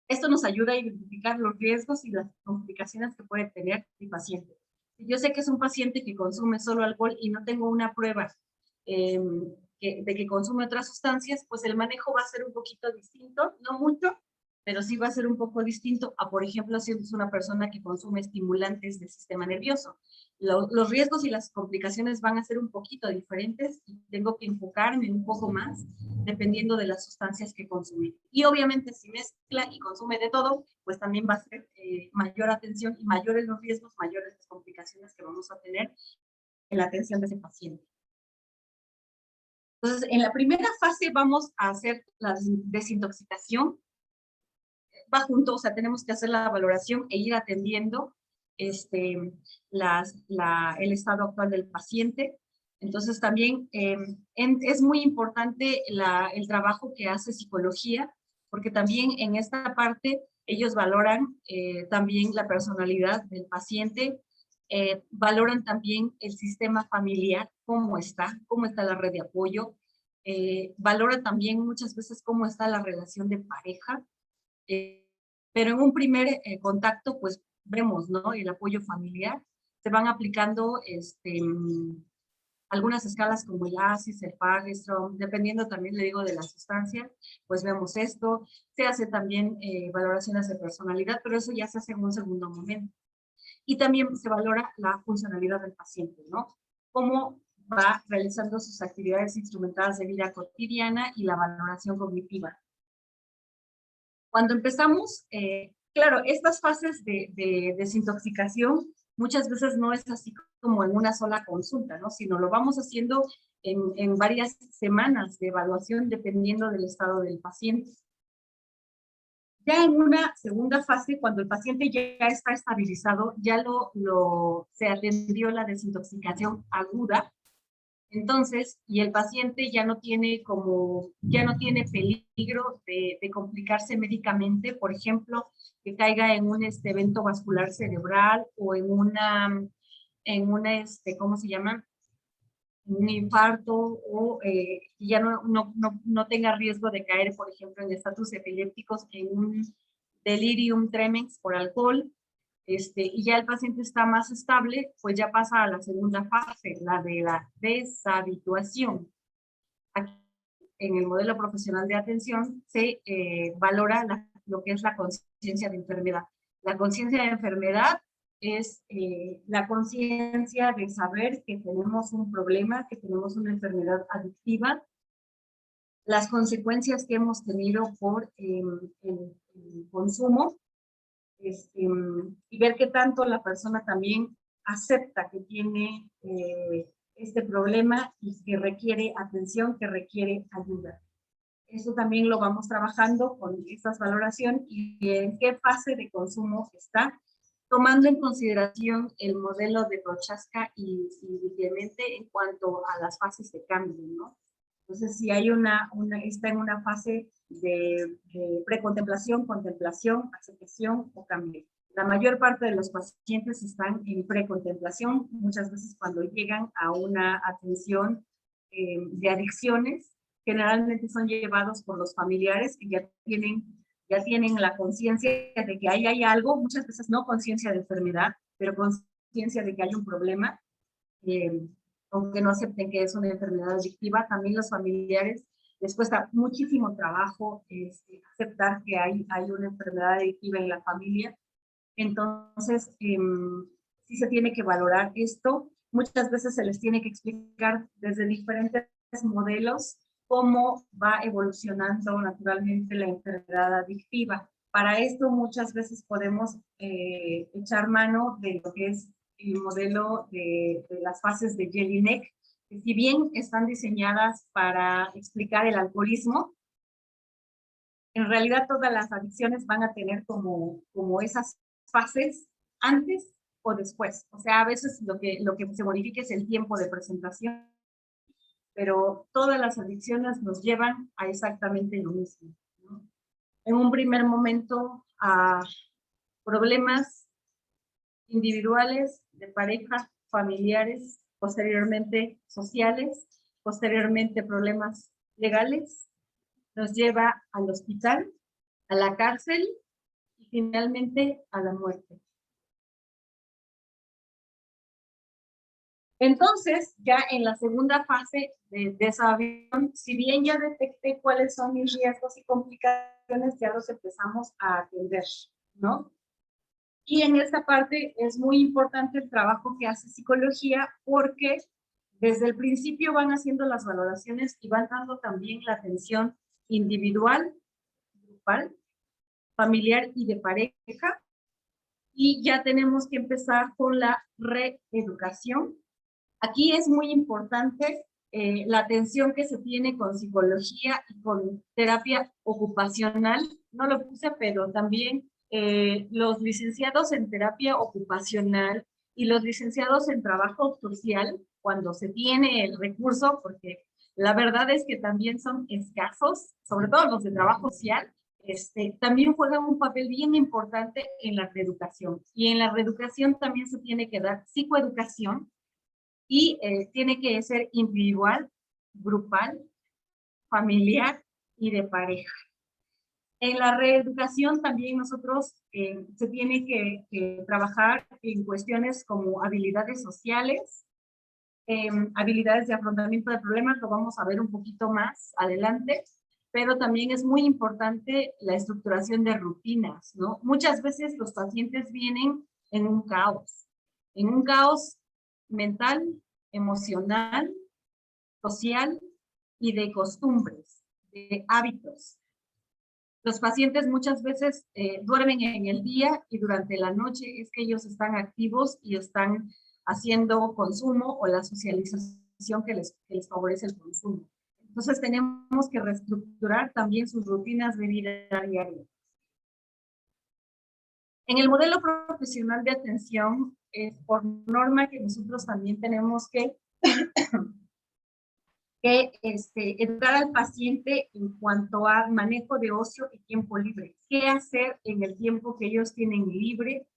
Esto nos ayuda a identificar los riesgos y las complicaciones que puede tener el paciente. Si yo sé que es un paciente que consume solo alcohol y no tengo una prueba de que consume otras sustancias, pues el manejo va a ser un poquito distinto, no mucho, pero sí va a ser un poco distinto a, por ejemplo, si es una persona que consume estimulantes del sistema nervioso. Los riesgos y las complicaciones van a ser un poquito diferentes y tengo que enfocarme un poco más dependiendo de las sustancias que consume. Y obviamente si mezcla y consume de todo, pues también va a ser mayor atención y mayores los riesgos, mayores las complicaciones que vamos a tener en la atención de ese paciente. Entonces, en la primera fase vamos a hacer la desintoxicación, va junto, o sea, tenemos que hacer la valoración e ir atendiendo el estado actual del paciente. Entonces también es muy importante el trabajo que hace psicología, porque también en esta parte ellos valoran también la personalidad del paciente, valoran también el sistema familiar, cómo está la red de apoyo, valoran también muchas veces cómo está la relación de pareja, pero en un primer contacto, pues vemos, ¿no? El apoyo familiar. Se van aplicando algunas escalas como el ASIS, el Fagerström, dependiendo también, le digo, de la sustancia, pues vemos esto. Se hace también valoraciones de personalidad, pero eso ya se hace en un segundo momento. Y también se valora la funcionalidad del paciente, ¿no? Cómo va realizando sus actividades instrumentadas de vida cotidiana y la valoración cognitiva. Cuando empezamos, claro, estas fases de desintoxicación muchas veces no es así como en una sola consulta, ¿no? Sino lo vamos haciendo en varias semanas de evaluación dependiendo del estado del paciente. Ya en una segunda fase, cuando el paciente ya está estabilizado, ya se atendió la desintoxicación aguda, entonces, y el paciente ya no tiene peligro de complicarse médicamente, por ejemplo, que caiga en un evento vascular cerebral o en una ¿cómo se llama? Un infarto o ya no tenga riesgo de caer, por ejemplo, en estatus epilépticos, en un delirium tremens por alcohol, y ya el paciente está más estable, pues ya pasa a la segunda fase, la de la deshabituación. Aquí, en el modelo profesional de atención, se valora lo que es la conciencia de enfermedad. La conciencia de enfermedad es la conciencia de saber que tenemos un problema, que tenemos una enfermedad adictiva, las consecuencias que hemos tenido por el consumo, y ver qué tanto la persona también acepta que tiene este problema y que requiere atención, que requiere ayuda. Eso también lo vamos trabajando con estas valoraciones y en qué fase de consumo está, tomando en consideración el modelo de Prochaska y Clemente en cuanto a las fases de cambio, ¿no? Entonces, si hay está en una fase de precontemplación, contemplación, aceptación o cambio. La mayor parte de los pacientes están en precontemplación, muchas veces cuando llegan a una atención de adicciones, generalmente son llevados por los familiares que ya tienen la conciencia de que ahí hay algo, muchas veces no conciencia de enfermedad, pero conciencia de que hay un problema, aunque no acepten que es una enfermedad adictiva. También los familiares les cuesta muchísimo trabajo aceptar que hay una enfermedad adictiva en la familia. Entonces, sí se tiene que valorar esto. Muchas veces se les tiene que explicar desde diferentes modelos cómo va evolucionando naturalmente la enfermedad adictiva. Para esto muchas veces podemos echar mano de lo que es el modelo de las fases de Jelinek, que si bien están diseñadas para explicar el alcoholismo, en realidad todas las adicciones van a tener como esas fases antes o después. O sea, a veces lo que se modifica es el tiempo de presentación, pero todas las adicciones nos llevan a exactamente lo mismo, ¿no? En un primer momento a problemas individuales, de pareja, familiares, posteriormente sociales, posteriormente problemas legales, nos lleva al hospital, a la cárcel y finalmente a la muerte. Entonces, ya en la segunda fase de deshabituación, si bien ya detecté cuáles son mis riesgos y complicaciones, ya los empezamos a atender, ¿no? Y en esta parte es muy importante el trabajo que hace psicología, porque desde el principio van haciendo las valoraciones y van dando también la atención individual, grupal, familiar y de pareja. Y ya tenemos que empezar con la reeducación. Aquí es muy importante la atención que se tiene con psicología y con terapia ocupacional, no lo puse, pero también los licenciados en terapia ocupacional y los licenciados en trabajo social, cuando se tiene el recurso, porque la verdad es que también son escasos, sobre todo los de trabajo social, también juegan un papel bien importante en la reeducación. Y en la reeducación también se tiene que dar psicoeducación y tiene que ser individual, grupal, familiar y de pareja. En la reeducación también nosotros se tiene que trabajar en cuestiones como habilidades sociales, habilidades de afrontamiento de problemas, lo vamos a ver un poquito más adelante, pero también es muy importante la estructuración de rutinas, ¿no? Muchas veces los pacientes vienen en un caos mental, emocional, social y de costumbres, de hábitos. Los pacientes muchas veces duermen en el día y durante la noche es que ellos están activos y están haciendo consumo o la socialización que les favorece el consumo. Entonces tenemos que reestructurar también sus rutinas de vida diaria. En el modelo profesional de atención, por norma que nosotros también tenemos que educar al paciente en cuanto a manejo de ocio y tiempo libre. ¿Qué hacer en el tiempo que ellos tienen libre?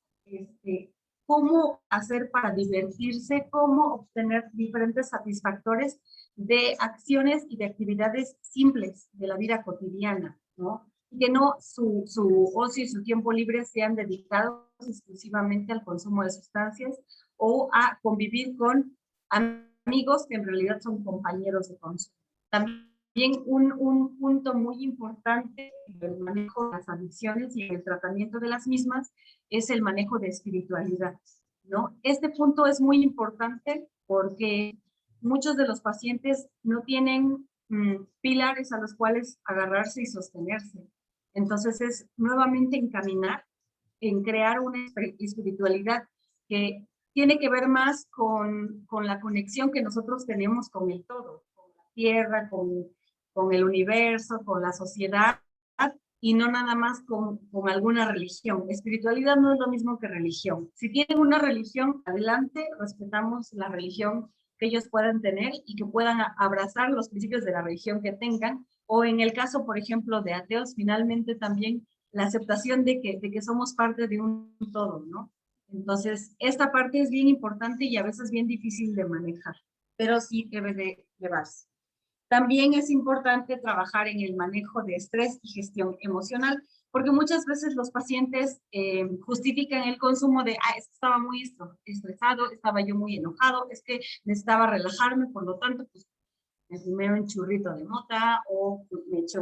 ¿Cómo hacer para divertirse? ¿Cómo obtener diferentes satisfactores de acciones y de actividades simples de la vida cotidiana, ¿no? Y que no su ocio y su tiempo libre sean dedicados exclusivamente al consumo de sustancias o a convivir con amigos que en realidad son compañeros de consumo. También un punto muy importante en el manejo de las adicciones y en el tratamiento de las mismas es el manejo de espiritualidad, ¿no? Este punto es muy importante porque muchos de los pacientes no tienen pilares a los cuales agarrarse y sostenerse. Entonces es nuevamente encaminar en crear una espiritualidad que tiene que ver más con la conexión que nosotros tenemos con el todo, con la tierra, con el universo, con la sociedad, y no nada más con alguna religión. Espiritualidad no es lo mismo que religión. Si tienen una religión, adelante, respetamos la religión que ellos puedan tener y que puedan abrazar los principios de la religión que tengan, o en el caso, por ejemplo, de ateos, finalmente también la aceptación de que somos parte de un todo, ¿no? Entonces, esta parte es bien importante y a veces bien difícil de manejar, pero sí debe de llevarse. También es importante trabajar en el manejo de estrés y gestión emocional, porque muchas veces los pacientes justifican el consumo de, es que estaba muy estresado, estaba yo muy enojado, es que necesitaba relajarme, por lo tanto, pues me fumé un churrito de mota o me eché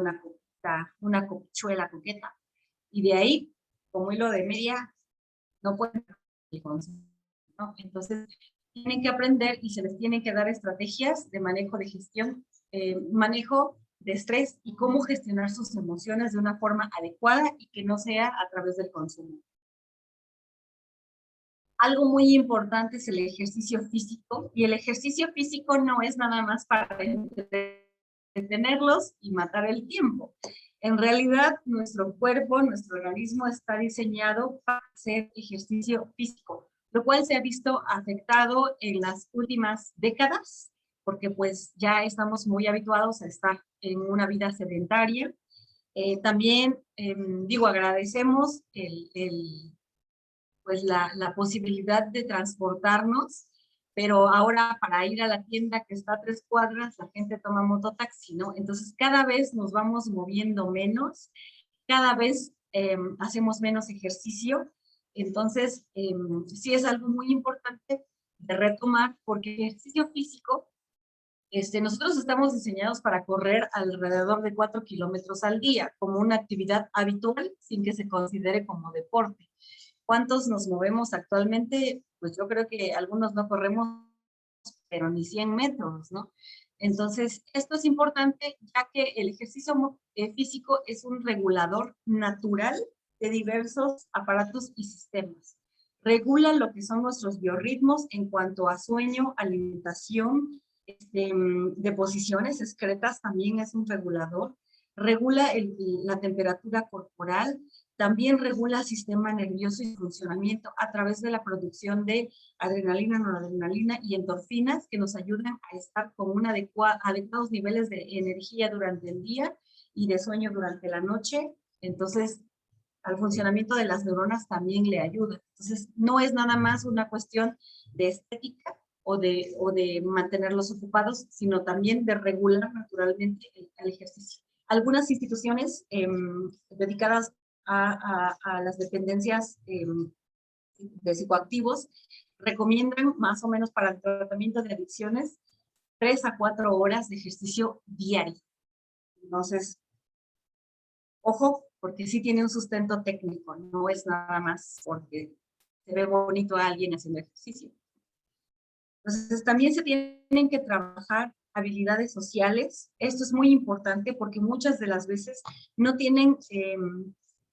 una copichuela coqueta. Y de ahí, como hilo de media, no pueden el consumo, ¿no? Entonces, tienen que aprender y se les tienen que dar estrategias de manejo de gestión, manejo de estrés y cómo gestionar sus emociones de una forma adecuada y que no sea a través del consumo. Algo muy importante es el ejercicio físico, y el ejercicio físico no es nada más para detenerlos y matar el tiempo. En realidad, nuestro cuerpo, nuestro organismo está diseñado para hacer ejercicio físico, lo cual se ha visto afectado en las últimas décadas, porque pues ya estamos muy habituados a estar en una vida sedentaria. También, agradecemos pues la posibilidad de transportarnos, pero ahora para ir a la tienda que está a 3 cuadras, la gente toma mototaxi, ¿no? Entonces cada vez nos vamos moviendo menos, cada vez hacemos menos ejercicio, entonces sí es algo muy importante de retomar, porque el ejercicio físico, nosotros estamos diseñados para correr alrededor de 4 kilómetros al día, como una actividad habitual, sin que se considere como deporte. ¿Cuántos nos movemos actualmente? Pues yo creo que algunos no corremos, pero ni 100 metros, ¿no? Entonces, esto es importante, ya que el ejercicio físico es un regulador natural de diversos aparatos y sistemas. Regula lo que son nuestros biorritmos en cuanto a sueño, alimentación, de posiciones excretas también es un regulador. Regula la temperatura corporal, también regula el sistema nervioso y funcionamiento a través de la producción de adrenalina, noradrenalina y endorfinas que nos ayudan a estar con adecuados niveles de energía durante el día y de sueño durante la noche. Entonces, al funcionamiento de las neuronas también le ayuda. Entonces, no es nada más una cuestión de estética o de mantenerlos ocupados, sino también de regular naturalmente el ejercicio. Algunas instituciones dedicadas a las dependencias de psicoactivos recomiendan más o menos para el tratamiento de adicciones 3 a 4 horas de ejercicio diario. Entonces, ojo, porque sí tiene un sustento técnico, no es nada más porque se ve bonito a alguien haciendo ejercicio. Entonces, también se tienen que trabajar habilidades sociales. Esto es muy importante porque muchas de las veces no tienen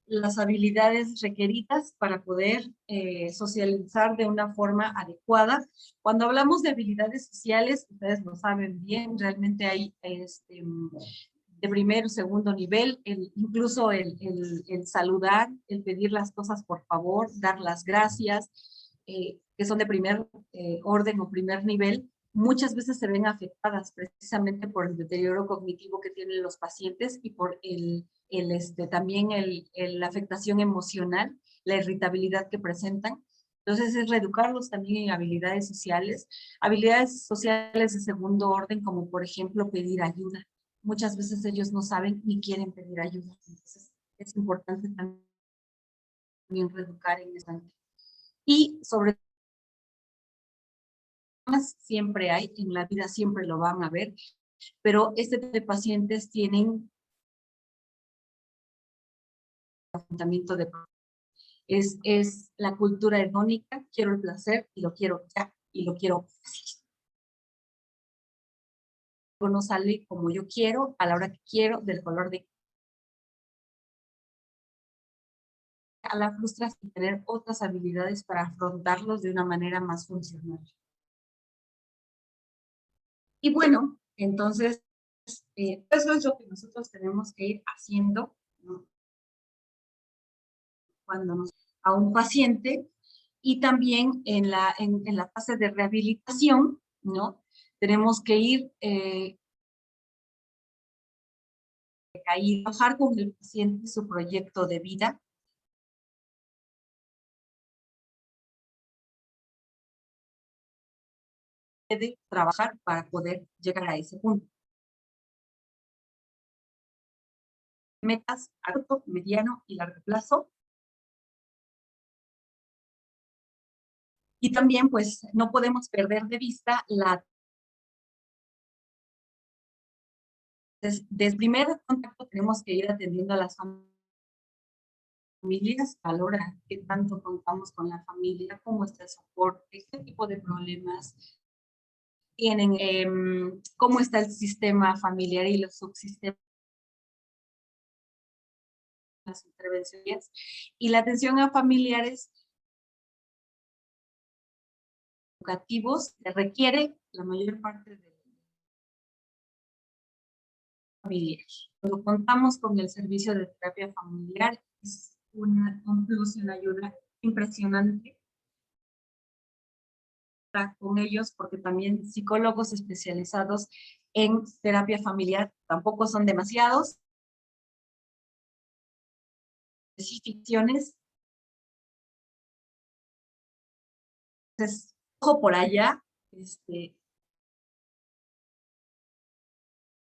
las habilidades requeridas para poder socializar de una forma adecuada. Cuando hablamos de habilidades sociales, ustedes lo saben bien, realmente hay de primer o segundo nivel, incluso el saludar, el pedir las cosas por favor, dar las gracias, que son de primer orden o primer nivel, muchas veces se ven afectadas precisamente por el deterioro cognitivo que tienen los pacientes y por también la afectación emocional, la irritabilidad que presentan. Entonces es reeducarlos también en habilidades sociales de segundo orden, como por ejemplo pedir ayuda. Muchas veces ellos no saben ni quieren pedir ayuda. Entonces es importante también reeducar en eso. Y sobre siempre hay, en la vida siempre lo van a ver, pero este tipo de pacientes tienen afrontamiento de es la cultura hedónica, quiero el placer y lo quiero ya, y lo quiero así. No sale como yo quiero, a la hora que quiero, del color de a la frustración y tener otras habilidades para afrontarlos de una manera más funcional. Y bueno, entonces, eso es lo que nosotros tenemos que ir haciendo, ¿no? Cuando nos a un paciente y también en la fase de rehabilitación, ¿no? Tenemos que ir a trabajar con el paciente su proyecto de vida. De trabajar para poder llegar a ese punto. Metas a corto, mediano y largo plazo. Y también, pues, no podemos perder de vista desde el primer contacto tenemos que ir atendiendo a las familias, valora qué tanto contamos con la familia, cómo está el soporte, qué tipo de problemas tienen, cómo está el sistema familiar y los subsistemas, las intervenciones. Y la atención a familiares educativos requiere la mayor parte de familiar. Cuando contamos con el servicio de terapia familiar, es un plus y una ayuda impresionante con ellos, porque también psicólogos especializados en terapia familiar tampoco son demasiados. Especificaciones. Entonces, ojo por allá,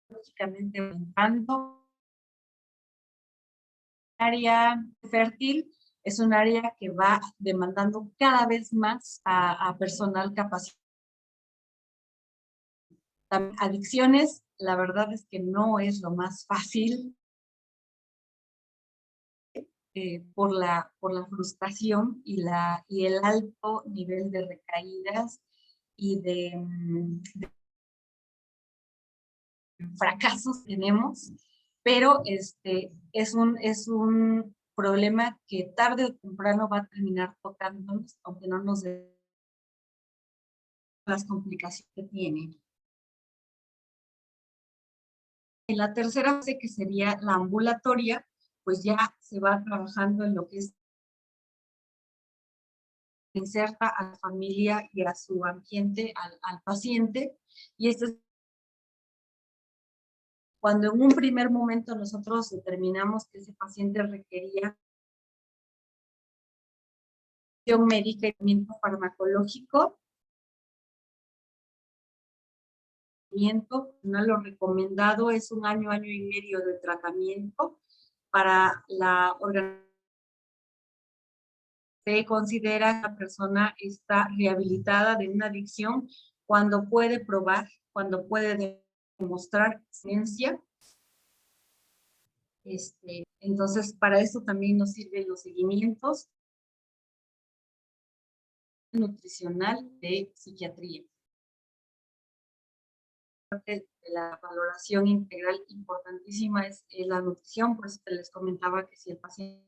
lógicamente aumentando. Área fértil es un área que va demandando cada vez más a personal capacitado. Adicciones, la verdad es que no es lo más fácil por la frustración y el alto nivel de recaídas y de fracasos que tenemos, pero es un problema que tarde o temprano va a terminar tocándonos, aunque no nos dé las complicaciones que tiene. En la tercera fase, que sería la ambulatoria, pues ya se va trabajando en lo que es inserta a la familia y a su ambiente, al paciente, y este es cuando en un primer momento nosotros determinamos que ese paciente requería atención médica y tratamiento farmacológico. Lo recomendado es un año, año y medio de tratamiento para la organización. Se considera que la persona está rehabilitada de una adicción cuando puede probar, cuando puede demostrar ciencia. Entonces, para eso también nos sirven los seguimientos nutricional de psiquiatría. Parte de la valoración integral importantísima es la nutrición, por eso te les comentaba que si el paciente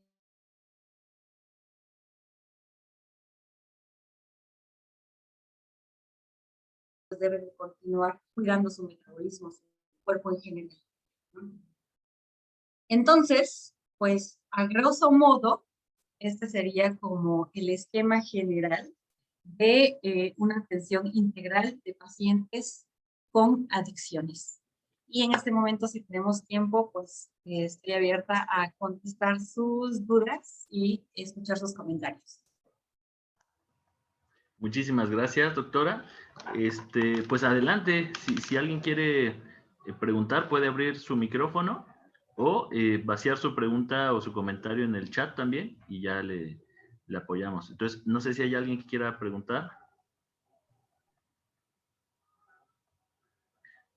debe de continuar cuidando su metabolismo, su cuerpo en general, ¿no? Entonces, pues a grosso modo, este sería como el esquema general de una atención integral de pacientes con adicciones. Y en este momento, si tenemos tiempo, pues estoy abierta a contestar sus dudas y escuchar sus comentarios. Muchísimas gracias, doctora. Pues adelante, si alguien quiere preguntar, puede abrir su micrófono o vaciar su pregunta o su comentario en el chat también y ya le apoyamos. Entonces, no sé si hay alguien que quiera preguntar.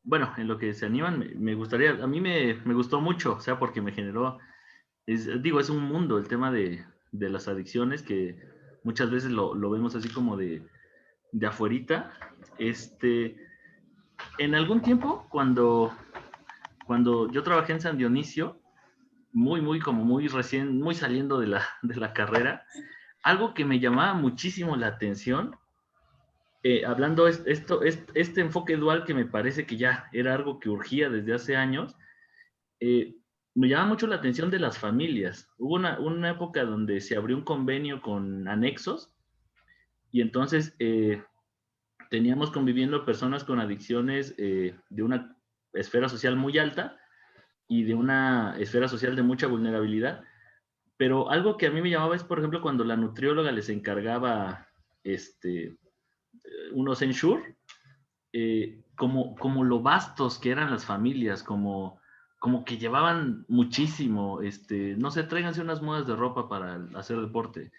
Bueno, en lo que se animan, me gustaría, a mí me gustó mucho, o sea, porque me generó, es un mundo el tema de las adicciones que muchas veces lo vemos así como de afuerita. En algún tiempo, cuando yo trabajé en San Dionisio, muy recién, muy saliendo de la carrera, algo que me llamaba muchísimo la atención, hablando este enfoque dual que me parece que ya era algo que urgía desde hace años, me llama mucho la atención de las familias. Hubo una época donde se abrió un convenio con anexos y entonces teníamos conviviendo personas con adicciones de una esfera social muy alta y de una esfera social de mucha vulnerabilidad. Pero algo que a mí me llamaba es, por ejemplo, cuando la nutrióloga les encargaba unos Ensure, como lo vastos que eran las familias, como que llevaban muchísimo, no sé, tráiganse unas mudas de ropa para hacer deporte.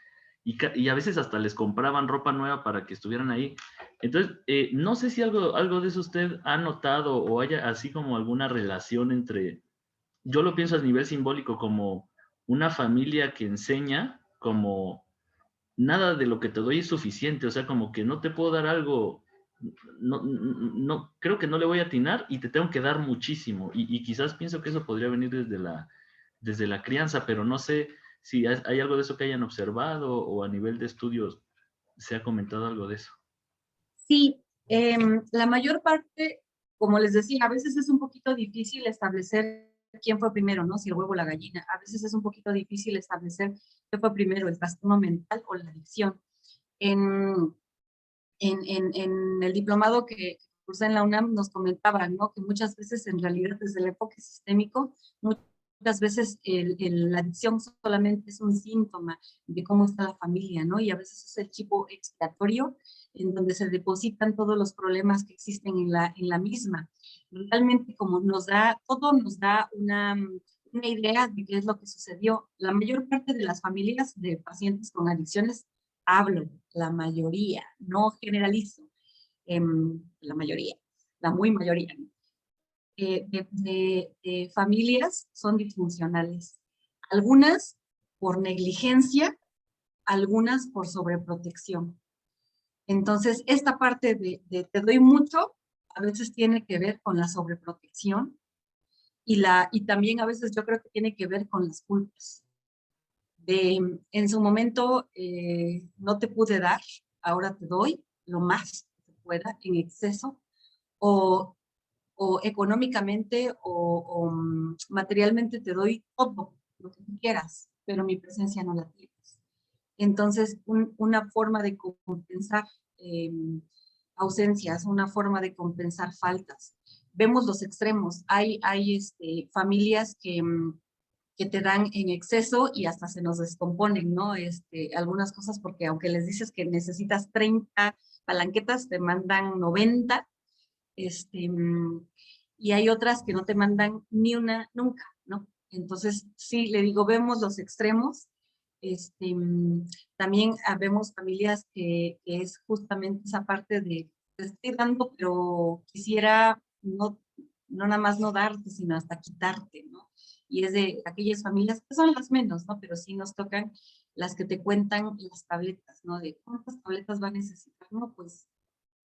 Y a veces hasta les compraban ropa nueva para que estuvieran ahí. Entonces, no sé si algo de eso usted ha notado o haya así como alguna relación entre, yo lo pienso a nivel simbólico como una familia que enseña, como nada de lo que te doy es suficiente, o sea, como que no te puedo dar algo, no, creo que no le voy a atinar y te tengo que dar muchísimo. Y quizás pienso que eso podría venir desde la crianza, pero no sé si hay algo de eso que hayan observado o a nivel de estudios se ha comentado algo de eso. Sí, la mayor parte, como les decía, a veces es un poquito difícil establecer quién fue primero, ¿no? Si el huevo o la gallina. A veces es un poquito difícil establecer qué fue primero, el trastorno mental o la adicción. En el diplomado que cursé en la UNAM nos comentaban, ¿no? Que muchas veces en realidad desde el enfoque sistémico, muchas veces la adicción solamente es un síntoma de cómo está la familia, ¿no? Y a veces es el chivo expiatorio en donde se depositan todos los problemas que existen en la misma. Realmente como todo nos da una idea de qué es lo que sucedió. La mayor parte de las familias de pacientes con adicciones, hablo, la mayoría, no generalizo, la mayoría, la muy mayoría, de familias son disfuncionales. Algunas por negligencia, algunas por sobreprotección. Entonces, esta parte de te doy mucho, a veces tiene que ver con la sobreprotección y también a veces yo creo que tiene que ver con las culpas. En su momento no te pude dar, ahora te doy lo más que pueda en exceso, o o económicamente o materialmente te doy todo lo que tú quieras, pero mi presencia no la tienes. Entonces, una forma de compensar eh, ausencias, una forma de compensar faltas. Vemos los extremos. Hay familias que te dan en exceso y hasta se nos descomponen, ¿no? Algunas cosas porque aunque les dices que necesitas 30 palanquetas, te mandan 90, y hay otras que no te mandan ni una nunca, ¿no? Entonces, sí, le digo, vemos los extremos. También vemos familias que es justamente esa parte de, te estoy dando, pero quisiera no nada más no darte, sino hasta quitarte, ¿no? Y es de aquellas familias que son las menos, ¿no? Pero sí nos tocan las que te cuentan las tabletas, ¿no? De cuántas tabletas va a necesitar, ¿no? Pues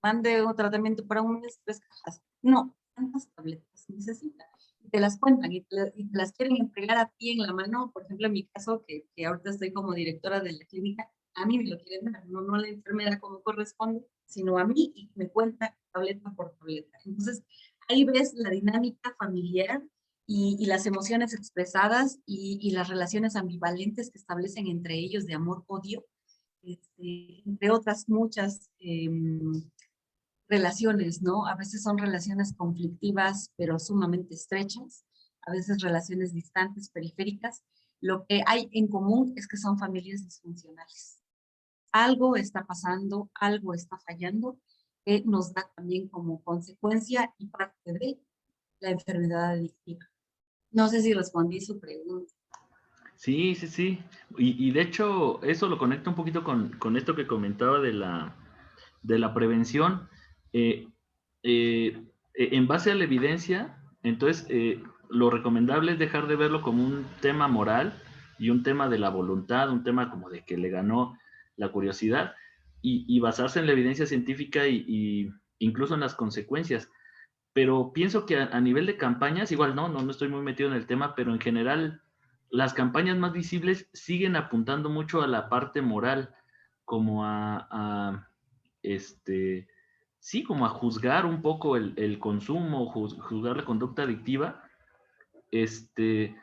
mande un tratamiento para un mes, 3 cajas. No, ¿cuántas tabletas necesita? Y te las cuentan y te las quieren entregar a ti en la mano. Por ejemplo, en mi caso, que ahorita estoy como directora de la clínica, a mí me lo quieren dar, no a la enfermera como corresponde, sino a mí y me cuenta tableta por tableta. Entonces, ahí ves la dinámica familiar y las emociones expresadas y las relaciones ambivalentes que establecen entre ellos de amor-odio, entre otras muchas relaciones, ¿no? A veces son relaciones conflictivas, pero sumamente estrechas, a veces relaciones distantes, periféricas. Lo que hay en común es que son familias disfuncionales. Algo está pasando, algo está fallando, que nos da también como consecuencia y parte de la enfermedad adictiva. No sé si respondí su pregunta. Sí, sí, sí. Y de hecho, eso lo conecta un poquito con esto que comentaba de la prevención. Eh, en base a la evidencia, entonces, lo recomendable es dejar de verlo como un tema moral y un tema de la voluntad, un tema como de que le ganó la curiosidad y basarse en la evidencia científica y incluso en las consecuencias. Pero pienso que a nivel de campañas, igual no estoy muy metido en el tema, pero en general las campañas más visibles siguen apuntando mucho a la parte moral, como este, sí, como a juzgar un poco el consumo, juzgar la conducta adictiva, este,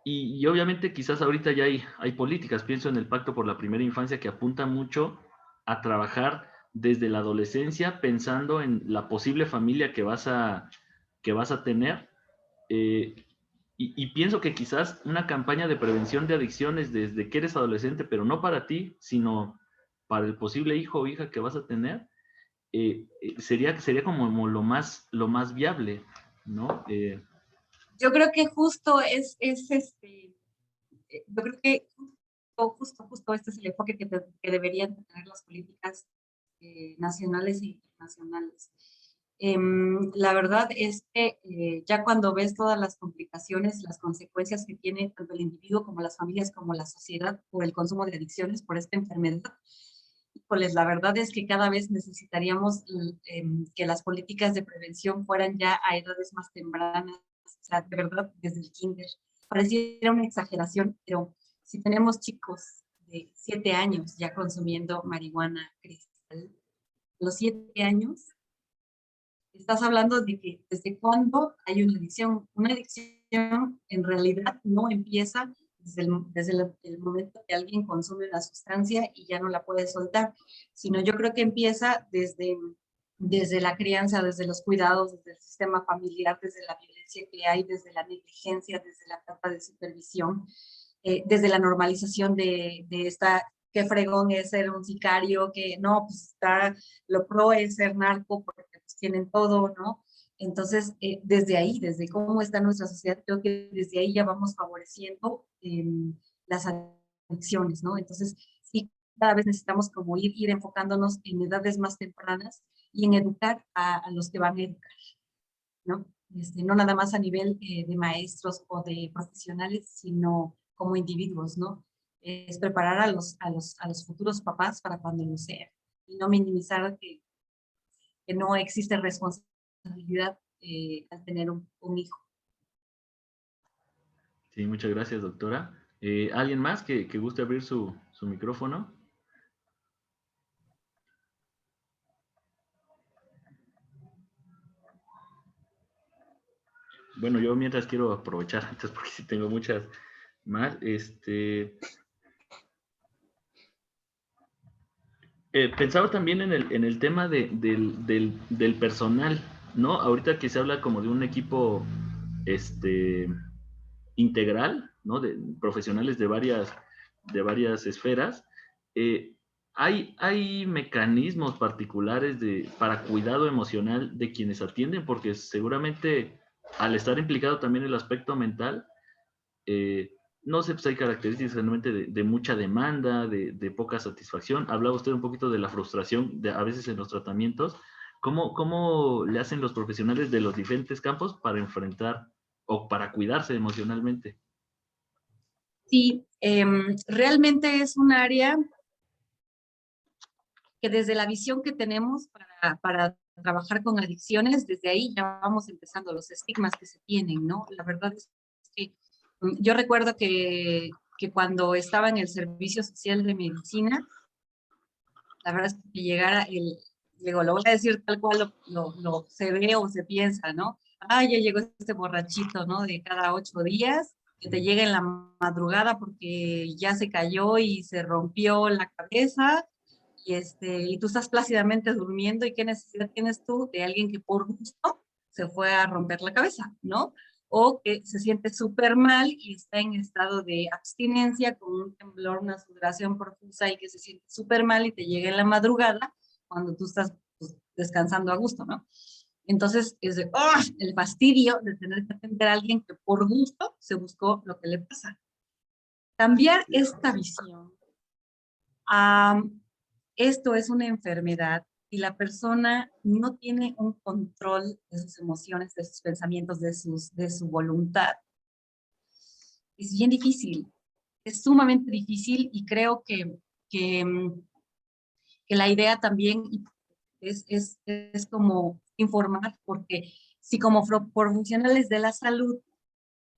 y obviamente quizás ahorita ya hay políticas, pienso en el Pacto por la Primera Infancia que apunta mucho a trabajar desde la adolescencia pensando en la posible familia que vas a tener. eh, y pienso que quizás una campaña de prevención de adicciones desde que eres adolescente, pero no para ti, sino para el posible hijo o hija que vas a tener, sería como lo más viable, ¿no? Yo creo que justo yo creo que justo este es el enfoque que deberían tener las políticas nacionales e internacionales. La verdad es que ya cuando ves todas las complicaciones, las consecuencias que tiene tanto el individuo como las familias como la sociedad por el consumo de adicciones, por esta enfermedad, pues la verdad es que cada vez necesitaríamos que las políticas de prevención fueran ya a edades más tempranas, o sea, de verdad, desde el kinder. Pareciera una exageración, pero si tenemos chicos de 7 años ya consumiendo marihuana cristal, los 7 años, estás hablando de que desde cuándo hay una adicción. Una adicción en realidad no empieza desde el momento que alguien consume la sustancia y ya no la puede soltar, sino yo creo que empieza desde la crianza, desde los cuidados, desde el sistema familiar, desde la violencia que hay, desde la negligencia, desde la falta de supervisión, desde la normalización de esta, qué fregón es ser un sicario, que no, pues está, lo pro es ser narco porque pues tienen todo, ¿no? Entonces, desde ahí, desde cómo está nuestra sociedad, creo que desde ahí ya vamos favoreciendo las adicciones, ¿no? Entonces, sí, cada vez necesitamos como ir enfocándonos en edades más tempranas y en educar a los que van a educar, ¿no? No nada más a nivel de maestros o de profesionales, sino como individuos, ¿no? Es preparar a los futuros papás para cuando lo sean y no minimizar que no existe responsabilidad al tener un hijo. Sí, muchas gracias, doctora. ¿Alguien más que guste abrir su micrófono? bueno, yo mientras quiero aprovechar, entonces porque sí tengo muchas más. Pensaba también en el tema del personal, ¿no? Ahorita que se habla como de un equipo integral, ¿no? De profesionales de varias esferas. eh, hay mecanismos particulares para cuidado emocional de quienes atienden, porque seguramente al estar implicado también el aspecto mental, no sé, pues hay características realmente de mucha demanda, de poca satisfacción. Hablaba usted un poquito de la frustración a veces en los tratamientos. ¿Cómo le hacen los profesionales de los diferentes campos para enfrentar o para cuidarse emocionalmente? Sí, realmente es un área que desde la visión que tenemos para trabajar con adicciones, desde ahí ya vamos empezando los estigmas que se tienen, ¿no? La verdad es que yo recuerdo que cuando estaba en el servicio social de medicina, la verdad es que llegara digo, lo voy a decir tal cual lo se ve o se piensa, ¿no? Ah, ya llegó este borrachito, ¿no? De cada 8 días, que te llega en la madrugada porque ya se cayó y se rompió la cabeza, y tú estás plácidamente durmiendo, y qué necesidad tienes tú de alguien que por gusto se fue a romper la cabeza, ¿no? O que se siente súper mal y está en estado de abstinencia con un temblor, una sudoración profusa y que se siente súper mal y te llega en la madrugada cuando tú estás pues, descansando a gusto, ¿no? Entonces es de, ¡oh! El fastidio de tener que atender a alguien que por gusto se buscó lo que le pasa. Cambiar esta visión a esto es una enfermedad y la persona no tiene un control de sus emociones, de sus pensamientos, de su voluntad, es bien difícil, es sumamente difícil y creo que, que la idea también es como informar, porque si como profesionales de la salud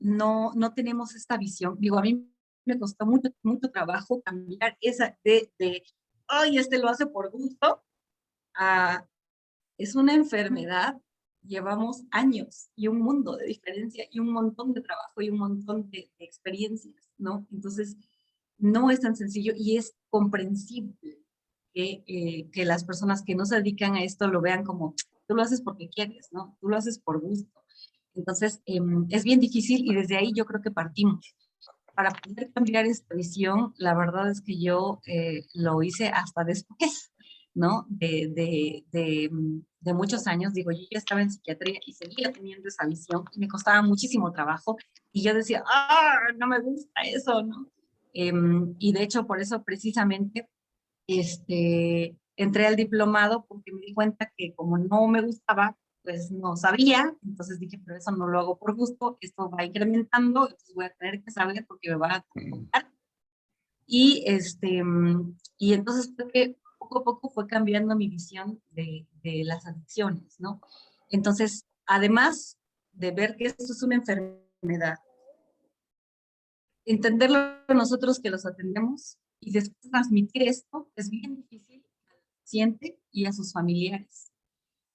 no tenemos esta visión, digo, a mí me costó mucho, mucho trabajo cambiar esa ay, lo hace por gusto, a es una enfermedad, llevamos años y un mundo de diferencia y un montón de trabajo y un montón de experiencias, ¿no? Entonces, no es tan sencillo y es comprensible que las personas que no se dedican a esto lo vean como, tú lo haces porque quieres, ¿no? Tú lo haces por gusto. Entonces, es bien difícil y desde ahí yo creo que partimos. Para poder cambiar esta visión, la verdad es que yo lo hice hasta después, ¿no? De muchos años, digo, yo ya estaba en psiquiatría y seguía teniendo esa visión y me costaba muchísimo trabajo y yo decía, ah, no me gusta eso, ¿no? Y de hecho, por eso precisamente, entré al diplomado porque me di cuenta que como no me gustaba, pues no sabía, entonces dije, pero eso no lo hago por gusto, esto va incrementando, entonces voy a tener que saber porque me va a tocar. Y, y entonces fue que poco a poco fue cambiando mi visión de las adicciones, ¿no? Entonces, además de ver que esto es una enfermedad, entenderlo nosotros que los atendemos y después transmitir esto es bien difícil al paciente y a sus familiares.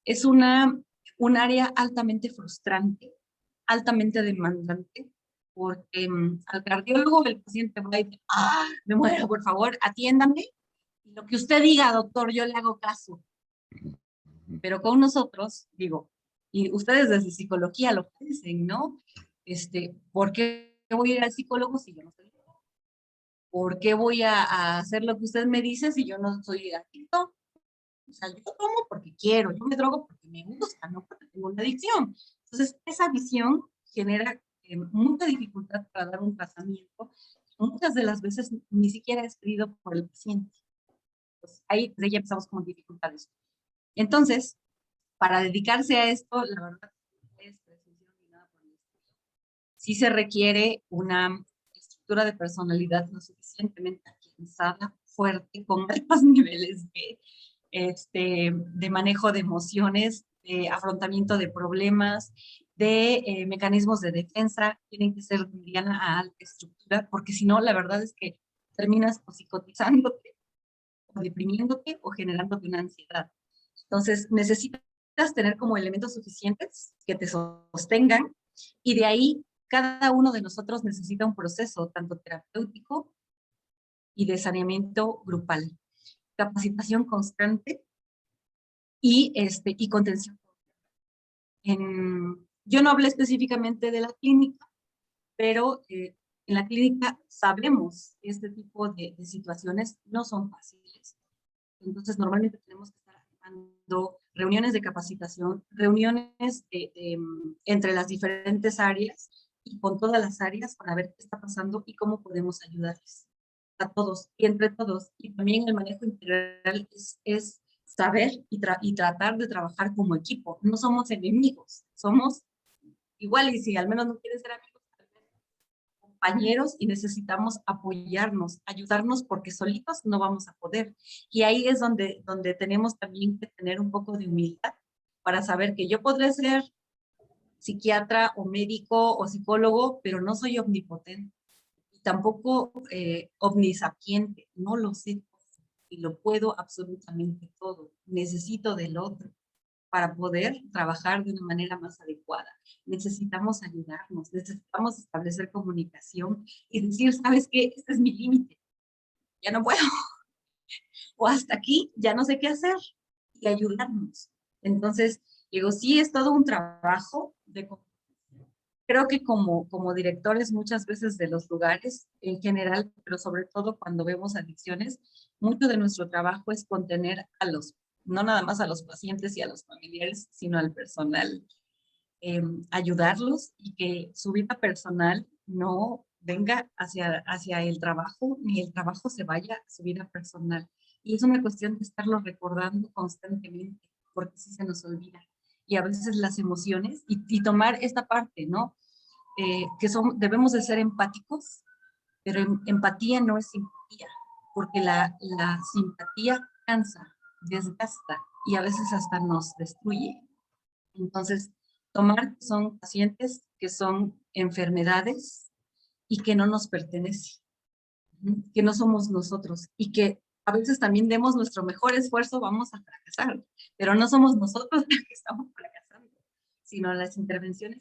Es un área altamente frustrante, altamente demandante, porque al cardiólogo el paciente va y dice, ah, me muero, por favor, atiéndame. Y lo que usted diga, doctor, yo le hago caso. Pero con nosotros, digo, y ustedes desde psicología lo dicen, ¿no? ¿Por qué voy a ir al psicólogo si yo no soy? ¿Por qué voy a hacer lo que usted me dice si yo no soy adicto? O sea, yo tomo porque quiero, yo me drogo porque me gusta, no porque tengo una adicción. Entonces, esa visión genera mucha dificultad para dar un tratamiento. Muchas de las veces ni siquiera es pedido por el paciente. Pues ahí desde ya empezamos con dificultades. Entonces, para dedicarse a esto, la verdad, es precisión y nada por el estilo. Sí se requiere una estructura de personalidad lo suficientemente afianzada, fuerte, con altos niveles de manejo de emociones, de afrontamiento de problemas, de mecanismos de defensa, tienen que ser de mediana a alta estructura, porque si no, la verdad es que terminas o psicotizándote, o deprimiéndote, o generándote una ansiedad. Entonces, necesitas tener como elementos suficientes que te sostengan, Y de ahí, cada uno de nosotros necesita un proceso, tanto terapéutico y de saneamiento grupal, capacitación constante y contención. Yo no hablé específicamente de la clínica, pero en la clínica sabemos que este tipo de situaciones no son fáciles. Entonces, normalmente tenemos que estar dando reuniones de capacitación, reuniones entre las diferentes áreas y con todas las áreas para ver qué está pasando y cómo podemos ayudarles a todos y entre todos. Y también el manejo integral es saber y tratar de trabajar como equipo. No somos enemigos, somos igual, y si al menos no quieren ser amigos, compañeros, y necesitamos apoyarnos, ayudarnos, porque solitos no vamos a poder. Y ahí es donde tenemos también que tener un poco de humildad para saber que yo podré ser psiquiatra o médico o psicólogo, pero no soy omnipotente y tampoco omnisapiente, no lo sé y lo puedo absolutamente todo. Necesito del otro para poder trabajar de una manera más adecuada. Necesitamos ayudarnos, necesitamos establecer comunicación y decir, ¿sabes qué? Este es mi límite, ya no puedo. O hasta aquí, ya no sé qué hacer, y ayudarnos. Entonces, digo, sí es todo un trabajo de... Creo que como directores muchas veces de los lugares en general, pero sobre todo cuando vemos adicciones, mucho de nuestro trabajo es contener no nada más a los pacientes y a los familiares, sino al personal, ayudarlos y que su vida personal no venga hacia el trabajo, ni el trabajo se vaya a su vida personal. Y es una cuestión de estarlo recordando constantemente, porque sí se nos olvida. Y a veces las emociones, y tomar esta parte, ¿no? Debemos de ser empáticos, pero empatía no es simpatía, porque la simpatía cansa, desgasta y a veces hasta nos destruye. Entonces, tomar que son pacientes, que son enfermedades y que no nos pertenece, que no somos nosotros y que a veces también demos nuestro mejor esfuerzo, vamos a fracasar, pero no somos nosotros los que estamos fracasando, sino las intervenciones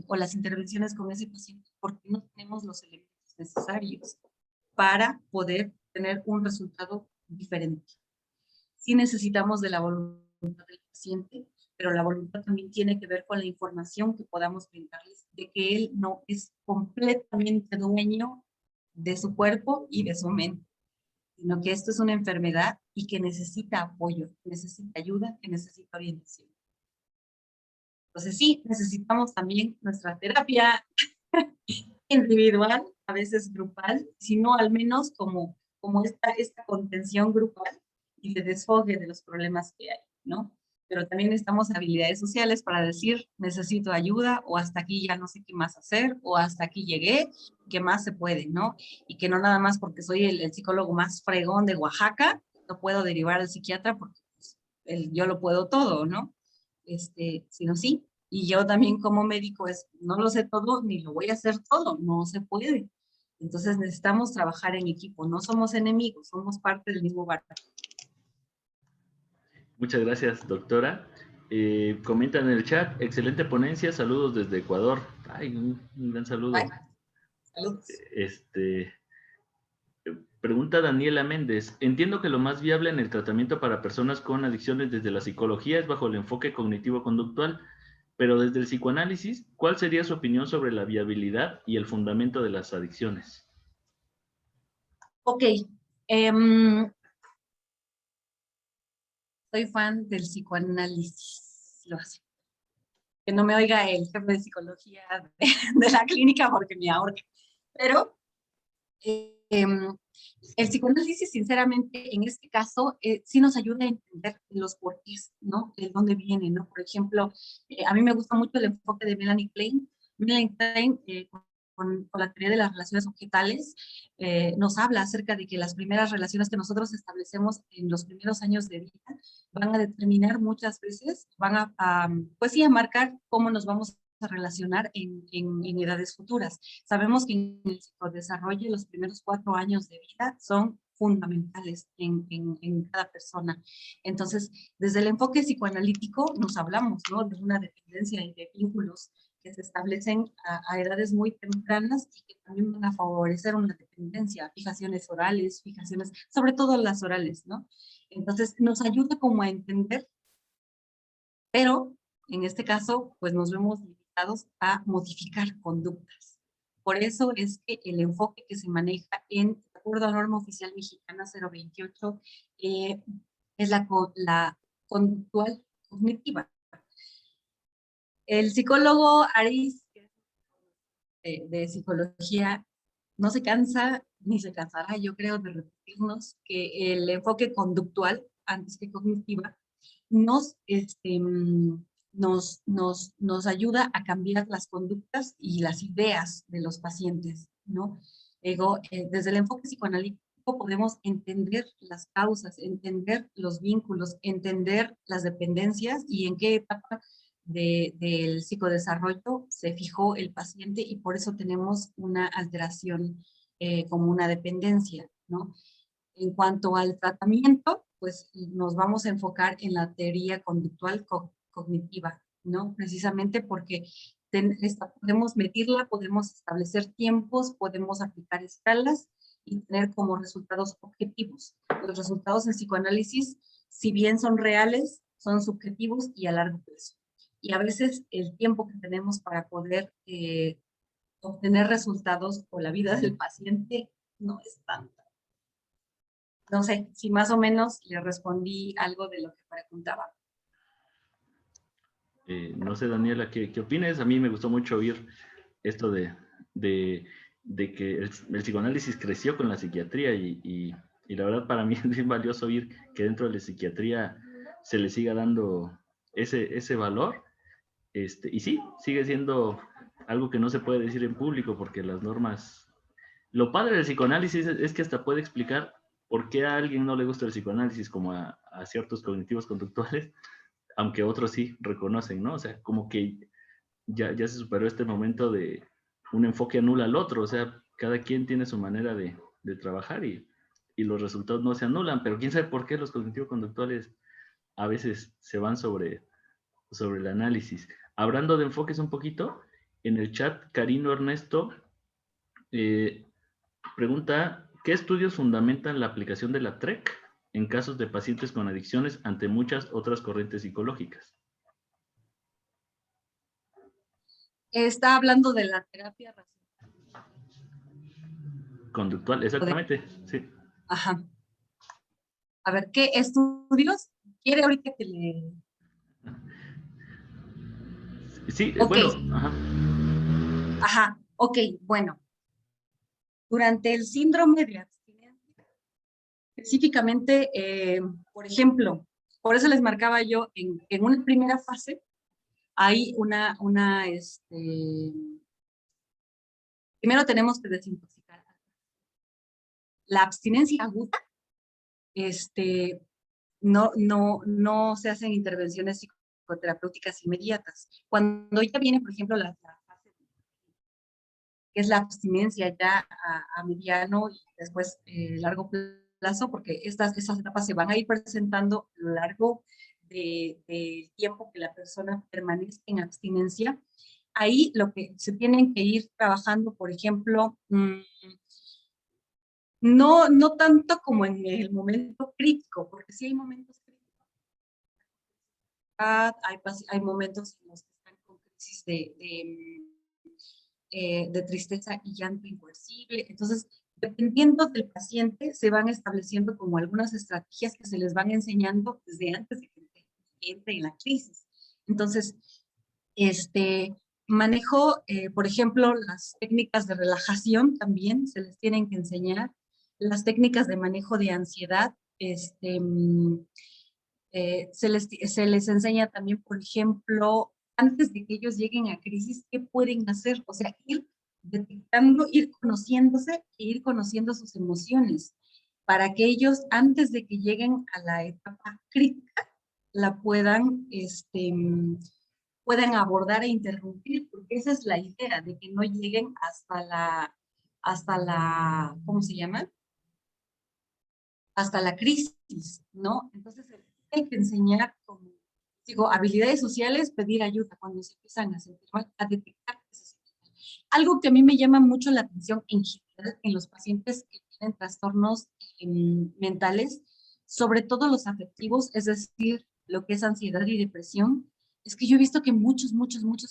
o las intervenciones con ese paciente, porque no tenemos los elementos necesarios para poder tener un resultado diferente. Sí necesitamos de la voluntad del paciente, pero la voluntad también tiene que ver con la información que podamos brindarles de que él no es completamente dueño de su cuerpo y de su mente, sino que esto es una enfermedad y que necesita apoyo, que necesita ayuda, que necesita orientación. Entonces sí, necesitamos también nuestra terapia individual, a veces grupal, sino al menos como esta contención grupal y de desfogue de los problemas que hay, ¿no? Pero también necesitamos habilidades sociales para decir, necesito ayuda, o hasta aquí ya no sé qué más hacer, o hasta aquí llegué, qué más se puede, ¿no? Y que no nada más porque soy el psicólogo más fregón de Oaxaca, no puedo derivar al psiquiatra porque pues, yo lo puedo todo, ¿no? Sino sí. Y yo también como médico no lo sé todo ni lo voy a hacer todo, no se puede. Entonces necesitamos trabajar en equipo, no somos enemigos, somos parte del mismo barco. Muchas gracias, doctora. Comentan en el chat, excelente ponencia, saludos desde Ecuador. Ay, un gran saludo. Bye. Saludos. Pregunta Daniela Méndez, entiendo que lo más viable en el tratamiento para personas con adicciones desde la psicología es bajo el enfoque cognitivo-conductual, pero desde el psicoanálisis, ¿cuál sería su opinión sobre la viabilidad y el fundamento de las adicciones? Ok. Soy fan del psicoanálisis. Lo hace. Que no me oiga el jefe de psicología de la clínica porque me ahorca. Pero el psicoanálisis, sinceramente, en este caso, sí nos ayuda a entender los porqués, ¿no? De dónde viene, ¿no? Por ejemplo, a mí me gusta mucho el enfoque de Melanie Klein. Melanie Klein, con la teoría de las relaciones objetales, nos habla acerca de que las primeras relaciones que nosotros establecemos en los primeros años de vida van a determinar muchas veces, pues sí, a marcar cómo nos vamos a relacionar en edades futuras. Sabemos que en el psicodesarrollo los primeros 4 años de vida son fundamentales en cada persona. Entonces, desde el enfoque psicoanalítico nos hablamos, ¿no?, de una dependencia y de vínculos que se establecen a edades muy tempranas y que también van a favorecer una dependencia, fijaciones orales, fijaciones, sobre todo las orales, ¿no? Entonces, nos ayuda como a entender, pero en este caso, pues nos vemos limitados a modificar conductas. Por eso es que el enfoque que se maneja de acuerdo a norma oficial mexicana 028, es la conductual cognitiva. El psicólogo Aris, de psicología, no se cansa ni se cansará, yo creo, de repetirnos que el enfoque conductual, antes que cognitiva, nos, nos ayuda a cambiar las conductas y las ideas de los pacientes, ¿no? Desde el enfoque psicoanalítico podemos entender las causas, entender los vínculos, entender las dependencias y en qué etapa del psicodesarrollo se fijó el paciente y por eso tenemos una alteración como una dependencia, ¿no? En cuanto al tratamiento, pues nos vamos a enfocar en la teoría conductual cognitiva, ¿no? Precisamente porque podemos medirla, podemos establecer tiempos, podemos aplicar escalas y tener como resultados objetivos. Los resultados en psicoanálisis, si bien son reales, son subjetivos y a largo plazo. Y a veces el tiempo que tenemos para poder obtener resultados o la vida del paciente no es tanta. No sé, si más o menos le respondí algo de lo que preguntaba. No sé, Daniela, ¿qué opinas? A mí me gustó mucho oír esto de que el psicoanálisis creció con la psiquiatría y la verdad para mí es bien valioso oír que dentro de la psiquiatría se le siga dando ese valor. Y sí, sigue siendo algo que no se puede decir en público porque las normas... Lo padre del psicoanálisis es que hasta puede explicar por qué a alguien no le gusta el psicoanálisis como a ciertos cognitivos conductuales, aunque otros sí reconocen, ¿no? O sea, como que ya se superó este momento de un enfoque anula al otro, o sea, cada quien tiene su manera de trabajar y los resultados no se anulan, pero quién sabe por qué los cognitivos conductuales a veces se van sobre el análisis. Hablando de enfoques un poquito, en el chat Carino Ernesto pregunta, ¿qué estudios fundamentan la aplicación de la TREC en casos de pacientes con adicciones ante muchas otras corrientes psicológicas? Está hablando de la terapia racional. Conductual, exactamente, sí. Ajá. A ver, ¿qué estudios quiere ahorita que le...? Sí, Ok. bueno, ajá. Ajá, ok, bueno. Durante el síndrome de abstinencia, específicamente, por ejemplo, por eso les marcaba yo en una primera fase, hay primero tenemos que desintoxicar. La abstinencia aguda, no se hacen intervenciones psicoterapéuticas inmediatas. Cuando ya viene, por ejemplo, la fase, que es la abstinencia ya a mediano y después largo plazo, porque esas etapas se van a ir presentando a lo largo del tiempo que la persona permanece en abstinencia. Ahí lo que se tienen que ir trabajando, por ejemplo, no tanto como en el momento crítico, porque sí hay momentos críticos. Hay momentos en los que están con crisis de tristeza y llanto incoercible. Entonces, dependiendo del paciente, se van estableciendo como algunas estrategias que se les van enseñando desde antes de que entre en la crisis. Entonces, manejo, por ejemplo, las técnicas de relajación también se les tienen que enseñar, las técnicas de manejo de ansiedad, se les enseña también, por ejemplo, antes de que ellos lleguen a crisis, ¿qué pueden hacer? O sea, ir detectando, ir conociéndose e ir conociendo sus emociones para que ellos, antes de que lleguen a la etapa crítica, la puedan abordar e interrumpir, porque esa es la idea, de que no lleguen hasta la, ¿cómo se llama? hasta la crisis, ¿no? Entonces hay que enseñar, como digo, habilidades sociales, pedir ayuda cuando se empiezan a sentir mal, a detectar que se sienten mal. Algo que a mí me llama mucho la atención en general en los pacientes que tienen trastornos mentales, sobre todo los afectivos, es decir, lo que es ansiedad y depresión, es que yo he visto que muchos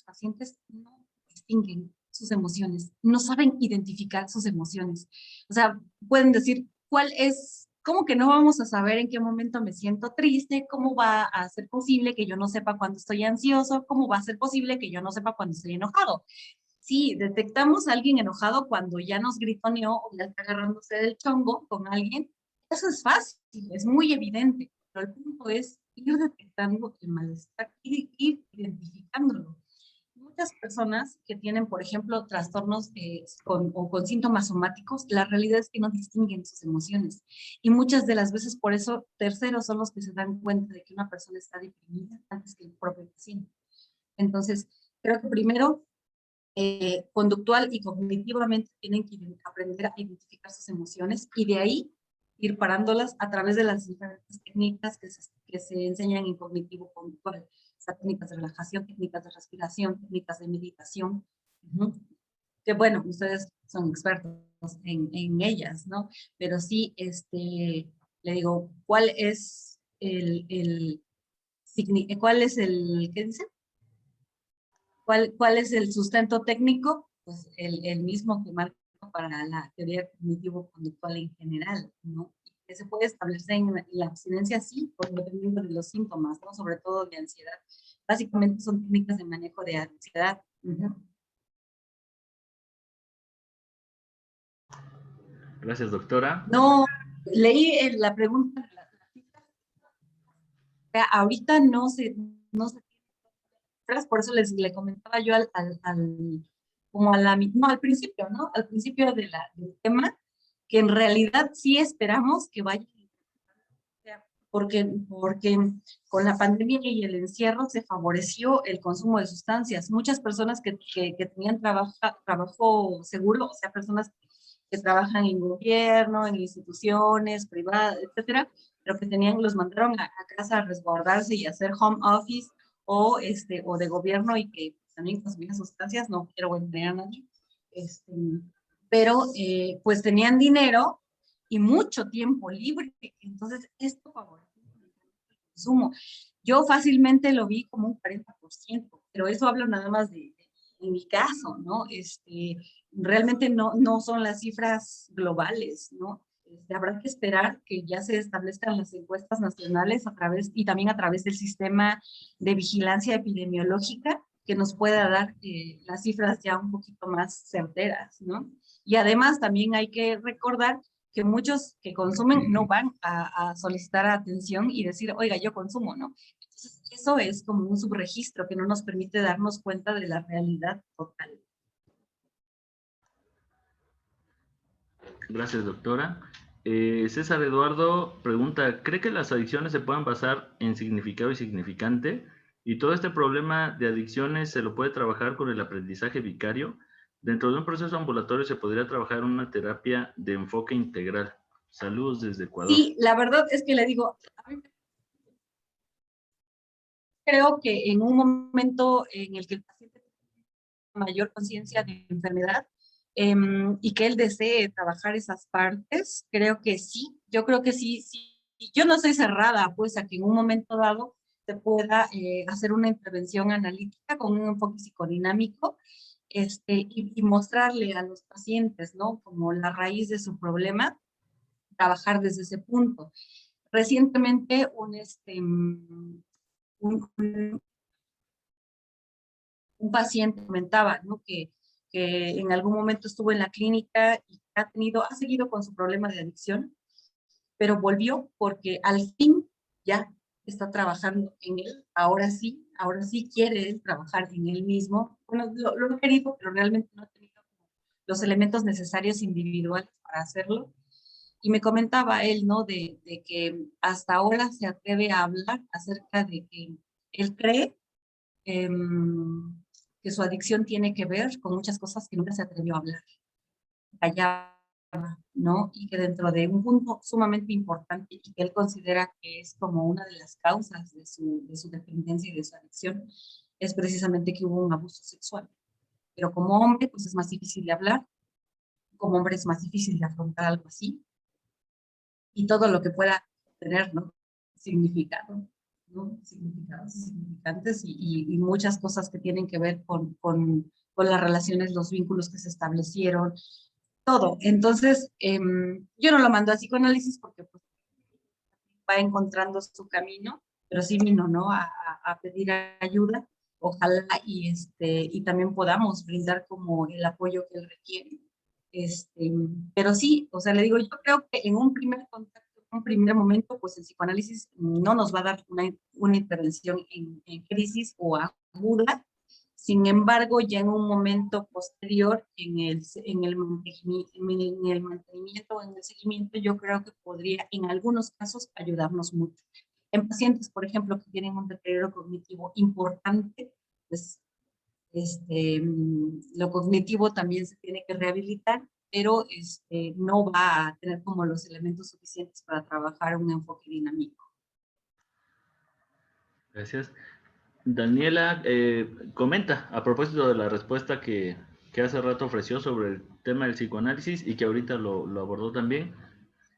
pacientes no distinguen sus emociones, no saben identificar sus emociones. O sea, pueden decir, ¿cuál es? ¿Cómo que no vamos a saber en qué momento me siento triste? ¿Cómo va a ser posible que yo no sepa cuando estoy ansioso? ¿Cómo va a ser posible que yo no sepa cuando estoy enojado? Sí, detectamos a alguien enojado cuando ya nos gritoneó o ya está agarrándose del chongo con alguien. Eso es fácil, es muy evidente, pero el punto es ir detectando el malestar y ir identificándolo. Muchas personas que tienen, por ejemplo, trastornos o con síntomas somáticos, la realidad es que no distinguen sus emociones. Y muchas de las veces por eso terceros son los que se dan cuenta de que una persona está deprimida antes que el propio paciente. Entonces, creo que primero, conductual y cognitivamente tienen que aprender a identificar sus emociones y de ahí ir parándolas a través de las diferentes técnicas que se enseñan en cognitivo-conductual. O sea, técnicas de relajación, técnicas de respiración, técnicas de meditación. Que bueno, ustedes son expertos en ellas, ¿no? Pero sí, le digo, ¿cuál es el, ¿qué dice? ¿Cuál es el sustento técnico? Pues el mismo que marca para la teoría cognitivo-conductual en general, ¿no? Que se puede establecer en la abstinencia, sí, por dependiendo de los síntomas, ¿no? Sobre todo de ansiedad. Básicamente son técnicas de manejo de ansiedad. Gracias, doctora. No, leí la pregunta de la cita. O sea, ahorita no se por eso le comentaba yo como no, al principio, ¿no? Al principio del tema, que en realidad sí esperamos que vaya, porque con la pandemia y el encierro se favoreció el consumo de sustancias. Muchas personas que tenían trabajo seguro, o sea, personas que trabajan en gobierno, en instituciones privadas, etcétera, pero que los mandaron a casa a resguardarse y a hacer home office o de gobierno y que también consumían sustancias, no quiero enterar a nadie, este, pero pues tenían dinero y mucho tiempo libre, entonces esto favorece el consumo. Yo fácilmente lo vi como un 40%, pero eso hablo nada más en mi caso, ¿no? Realmente no son las cifras globales, ¿no? Habrá que esperar que ya se establezcan las encuestas nacionales y también a través del sistema de vigilancia epidemiológica que nos pueda dar las cifras ya un poquito más certeras, ¿no? Y además también hay que recordar que muchos que consumen no van a solicitar atención y decir, oiga, yo consumo, ¿no? Entonces, eso es como un subregistro que no nos permite darnos cuenta de la realidad total. Gracias, doctora. César Eduardo pregunta, ¿cree que las adicciones se puedan basar en significado y significante? ¿Y todo este problema de adicciones se lo puede trabajar con el aprendizaje vicario? Dentro de un proceso ambulatorio se podría trabajar una terapia de enfoque integral. Saludos desde Ecuador. Sí, la verdad es que le digo, creo que en un momento en el que el paciente tiene mayor conciencia de enfermedad y que él desee trabajar esas partes, creo que sí, yo creo que sí, sí. Yo no estoy cerrada, pues, a que en un momento dado se pueda hacer una intervención analítica con un enfoque psicodinámico y mostrarle a los pacientes, ¿no? Como la raíz de su problema, trabajar desde ese punto. Recientemente, un paciente comentaba, ¿no? Que en algún momento estuvo en la clínica y ha seguido con su problema de adicción, pero volvió porque al fin ya está trabajando en él. Ahora sí quiere él trabajar en él mismo. Bueno, lo he querido, pero realmente no ha tenido los elementos necesarios individuales para hacerlo. Y me comentaba él, ¿no? De que hasta ahora se atreve a hablar acerca de que él cree que su adicción tiene que ver con muchas cosas que nunca se atrevió a hablar. Callaba ¿no? Y que dentro de un punto sumamente importante y que él considera que es como una de las causas de su dependencia y de su adicción, es precisamente que hubo un abuso sexual. Pero como hombre, pues es más difícil de hablar, como hombre es más difícil de afrontar algo así, y todo lo que pueda tener, ¿no? Significado, ¿no? Significados y significantes y muchas cosas que tienen que ver con las relaciones, los vínculos que se establecieron, todo. Entonces, yo no lo mando a psicoanálisis porque pues, va encontrando su camino, pero sí vino, ¿no? A pedir ayuda. Ojalá y también podamos brindar como el apoyo que él requiere. Pero sí, o sea, le digo, yo creo que en un primer contacto, en un primer momento, pues el psicoanálisis no nos va a dar una intervención en crisis o aguda. Sin embargo, ya en un momento posterior, en el mantenimiento, en el seguimiento, yo creo que podría en algunos casos ayudarnos mucho. En pacientes, por ejemplo, que tienen un deterioro cognitivo importante, pues lo cognitivo también se tiene que rehabilitar, pero no va a tener como los elementos suficientes para trabajar un enfoque dinámico. Gracias. Daniela comenta a propósito de la respuesta que hace rato ofreció sobre el tema del psicoanálisis y que ahorita lo abordó también.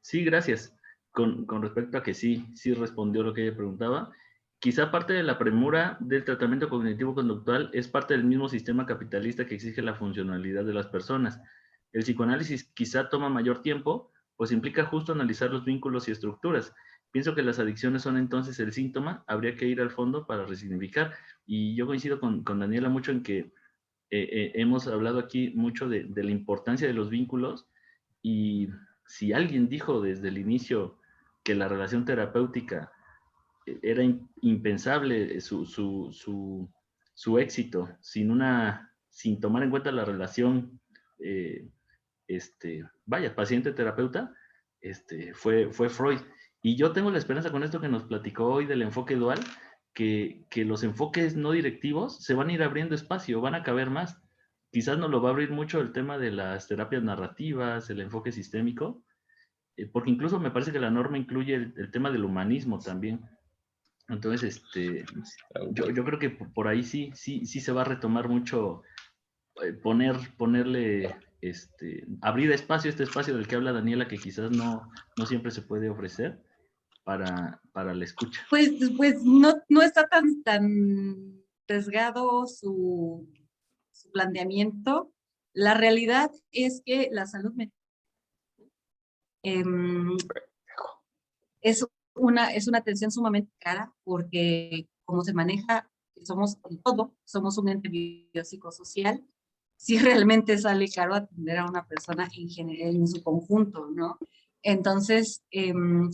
Sí, gracias. Con respecto a que sí respondió lo que ella preguntaba. Quizá parte de la premura del tratamiento cognitivo-conductual es parte del mismo sistema capitalista que exige la funcionalidad de las personas. El psicoanálisis quizá toma mayor tiempo, pues implica justo analizar los vínculos y estructuras. Pienso que las adicciones son entonces el síntoma, habría que ir al fondo para resignificar. Y yo coincido con Daniela mucho en que hemos hablado aquí mucho de la importancia de los vínculos y si alguien dijo desde el inicio que la relación terapéutica era impensable su éxito sin tomar en cuenta la relación paciente-terapeuta, fue Freud. Y yo tengo la esperanza con esto que nos platicó hoy del enfoque dual, que los enfoques no directivos se van a ir abriendo espacio, van a caber más. Quizás nos lo va a abrir mucho el tema de las terapias narrativas, el enfoque sistémico, porque incluso me parece que la norma incluye el tema del humanismo también. Entonces, yo creo que por ahí sí se va a retomar mucho, ponerle, abrir este espacio del que habla Daniela, que quizás no siempre se puede ofrecer para la escucha. Pues no está tan sesgado su planteamiento. La realidad es que la salud mental es una atención sumamente cara porque como se maneja, somos todo, somos un ente biopsicosocial, sí realmente sale caro atender a una persona en su conjunto, ¿no? Entonces, en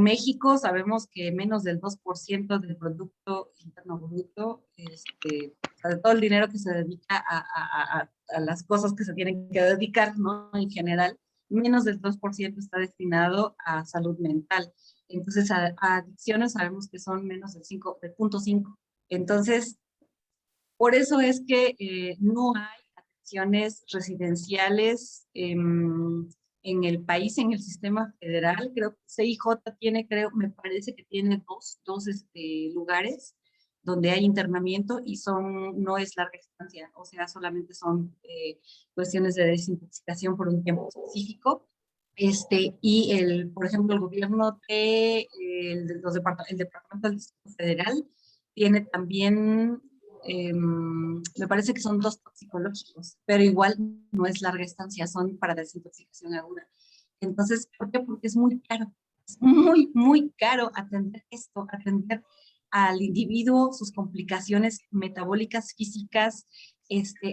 México sabemos que menos del 2% del Producto Interno Bruto, o sea, de todo el dinero que se dedica a las cosas que se tienen que dedicar, ¿no? En general, menos del 2% está destinado a salud mental. Entonces, a adicciones sabemos que son menos del 0.5. Entonces, por eso es que no hay atenciones residenciales en el país, en el sistema federal. Creo que CIJ tiene, me parece que tiene dos lugares donde hay internamiento y no es larga estancia, o sea, solamente son cuestiones de desintoxicación por un tiempo específico. Por ejemplo, el gobierno el Departamento del Distrito Federal tiene también, me parece que son 2 toxicológicos, pero igual no es larga estancia, son para desintoxicación aguda. Entonces, ¿por qué? Porque es muy caro. Es muy caro atender esto, atender al individuo, sus complicaciones metabólicas, físicas,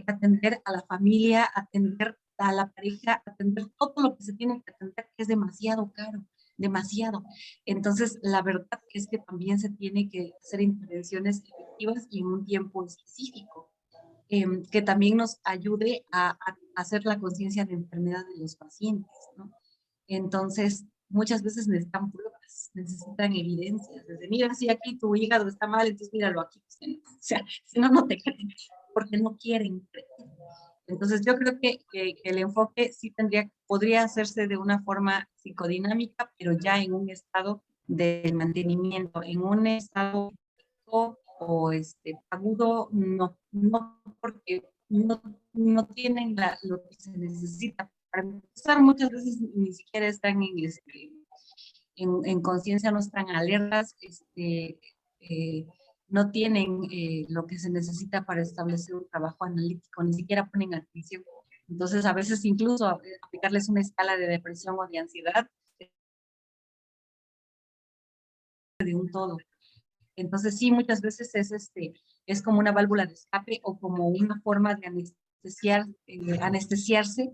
atender a la familia, atender a la pareja, atender todo lo que se tiene que atender, que es demasiado caro, demasiado. Entonces, la verdad es que también se tiene que hacer intervenciones efectivas y en un tiempo específico, que también nos ayude a hacer la conciencia de enfermedad de los pacientes, ¿no? Entonces, muchas veces necesitan pruebas, necesitan evidencias. Desde, mira, si aquí tu hígado está mal, entonces míralo aquí. O sea, si no, no te creen, porque no quieren creer. Entonces, yo creo que el enfoque sí podría hacerse de una forma psicodinámica, pero ya en un estado de mantenimiento, en un estado o agudo, no, no, porque no tienen lo que se necesita. Para empezar, muchas veces ni siquiera están en conciencia, no están alertas, eh, no tienen lo que se necesita para establecer un trabajo analítico, ni siquiera ponen atención. Entonces, a veces incluso aplicarles una escala de depresión o de ansiedad de un todo. Entonces, sí, muchas veces es como una válvula de escape o como una forma de anestesiarse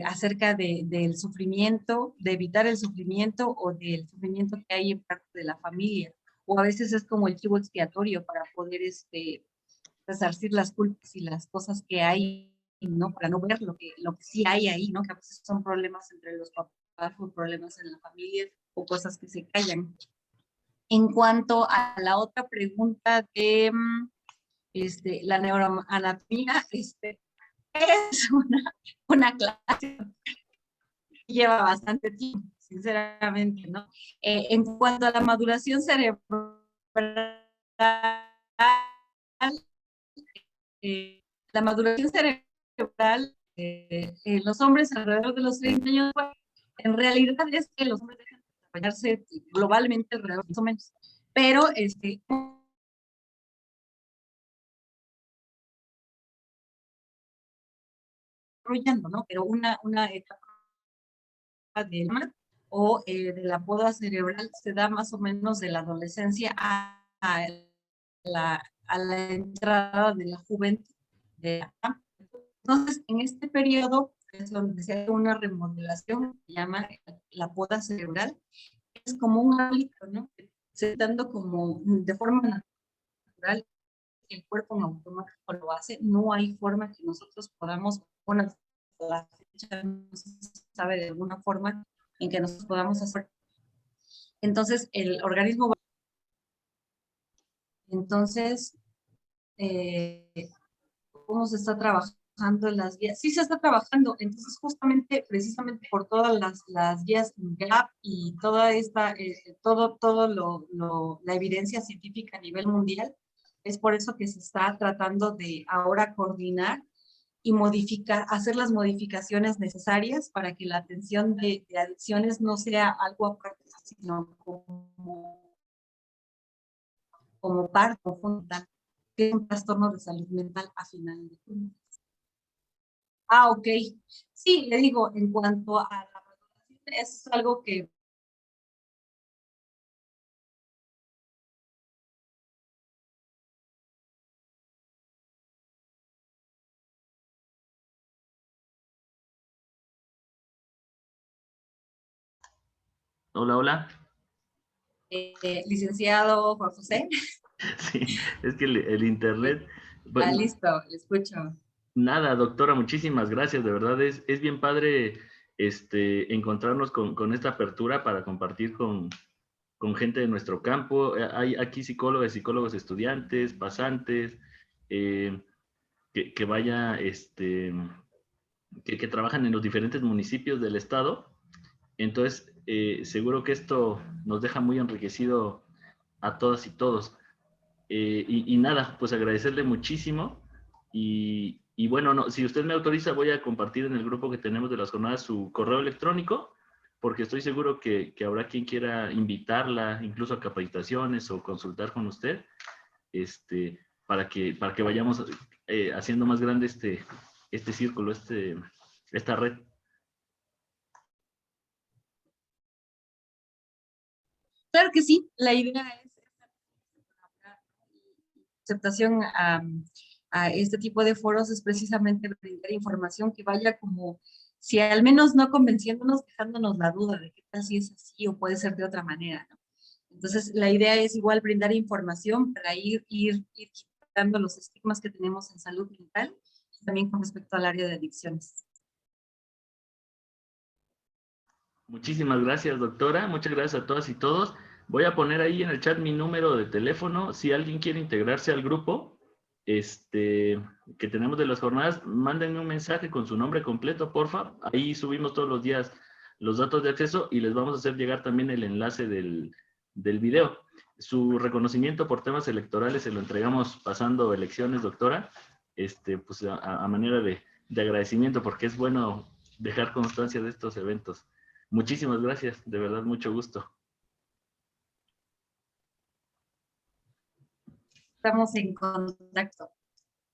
acerca del sufrimiento, de evitar el sufrimiento o del sufrimiento que hay en parte de la familia. O a veces es como el chivo expiatorio para poder resarcir las culpas y las cosas que hay, ¿no? Para no ver lo que sí hay ahí, ¿no? Que a veces son problemas entre los papás o problemas en la familia o cosas que se callan. En cuanto a la otra pregunta de la neuroanatomía, es una clase que lleva bastante tiempo, sinceramente, ¿no? En cuanto a la maduración cerebral, la maduración cerebral en los hombres alrededor de los 30 años, en realidad es que los hombres dejan de desarrollarse globalmente alrededor más o menos. Pero desarrollando, ¿no? Pero una etapa del mar o de la poda cerebral se da más o menos de la adolescencia a la entrada de la juventud. Entonces, en este periodo es donde se hace una remodelación, se llama la poda cerebral, es como un hábito, ¿no? Se dando como de forma natural, el cuerpo en automático lo hace, no hay forma que nosotros podamos, bueno, la fecha no se sabe de alguna forma en que nosotros podamos hacer. Entonces, el organismo va. Entonces, ¿cómo se está trabajando en las guías? Sí se está trabajando, entonces justamente, precisamente por todas las guías GAP y toda la evidencia científica a nivel mundial, es por eso que se está tratando de ahora coordinar y hacer las modificaciones necesarias para que la atención de adicciones no sea algo aparte, sino como parte fundamental, que es un trastorno de salud mental a final de cuentas. Ok. Sí, le digo, en cuanto a la valoración, es algo que Hola, hola. licenciado Juan José. Sí, es que el internet... Bueno, Listo, le escucho. nada, doctora, muchísimas gracias. De verdad es bien padre encontrarnos con esta apertura para compartir con gente de nuestro campo. Hay aquí psicólogas, psicólogos estudiantes, pasantes, que vaya, que trabajan en los diferentes municipios del estado. Entonces, seguro que esto nos deja muy enriquecido a todas y todos. Y nada, pues agradecerle muchísimo. Y bueno, no, si usted me autoriza, voy a compartir en el grupo que tenemos de las jornadas su correo electrónico, porque estoy seguro que habrá quien quiera invitarla, incluso a capacitaciones o consultar con usted, para que vayamos haciendo más grande este círculo, esta red. Claro que sí, la idea es aceptación a este tipo de foros es precisamente brindar información que vaya como, si al menos no convenciéndonos, dejándonos la duda de qué tal si es así o puede ser de otra manera, ¿no? Entonces, la idea es igual brindar información para ir quitando los estigmas que tenemos en salud mental y también con respecto al área de adicciones. Muchísimas gracias, doctora. Muchas gracias a todas y todos. Voy a poner ahí en el chat mi número de teléfono. Si alguien quiere integrarse al grupo, que tenemos de las jornadas, mándenme un mensaje con su nombre completo, porfa. Ahí subimos todos los días los datos de acceso y les vamos a hacer llegar también el enlace del video. Su reconocimiento por temas electorales se lo entregamos pasando elecciones, doctora, pues a manera de agradecimiento, porque es bueno dejar constancia de estos eventos. Muchísimas gracias, de verdad, mucho gusto. Estamos en contacto.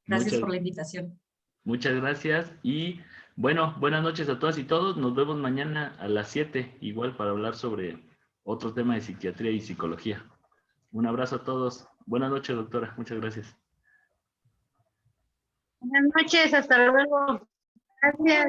Gracias por la invitación. Muchas gracias y bueno, buenas noches a todas y todos. Nos vemos mañana a las 7, igual para hablar sobre otro tema de psiquiatría y psicología. Un abrazo a todos. Buenas noches, doctora. Muchas gracias. Buenas noches, hasta luego. Gracias.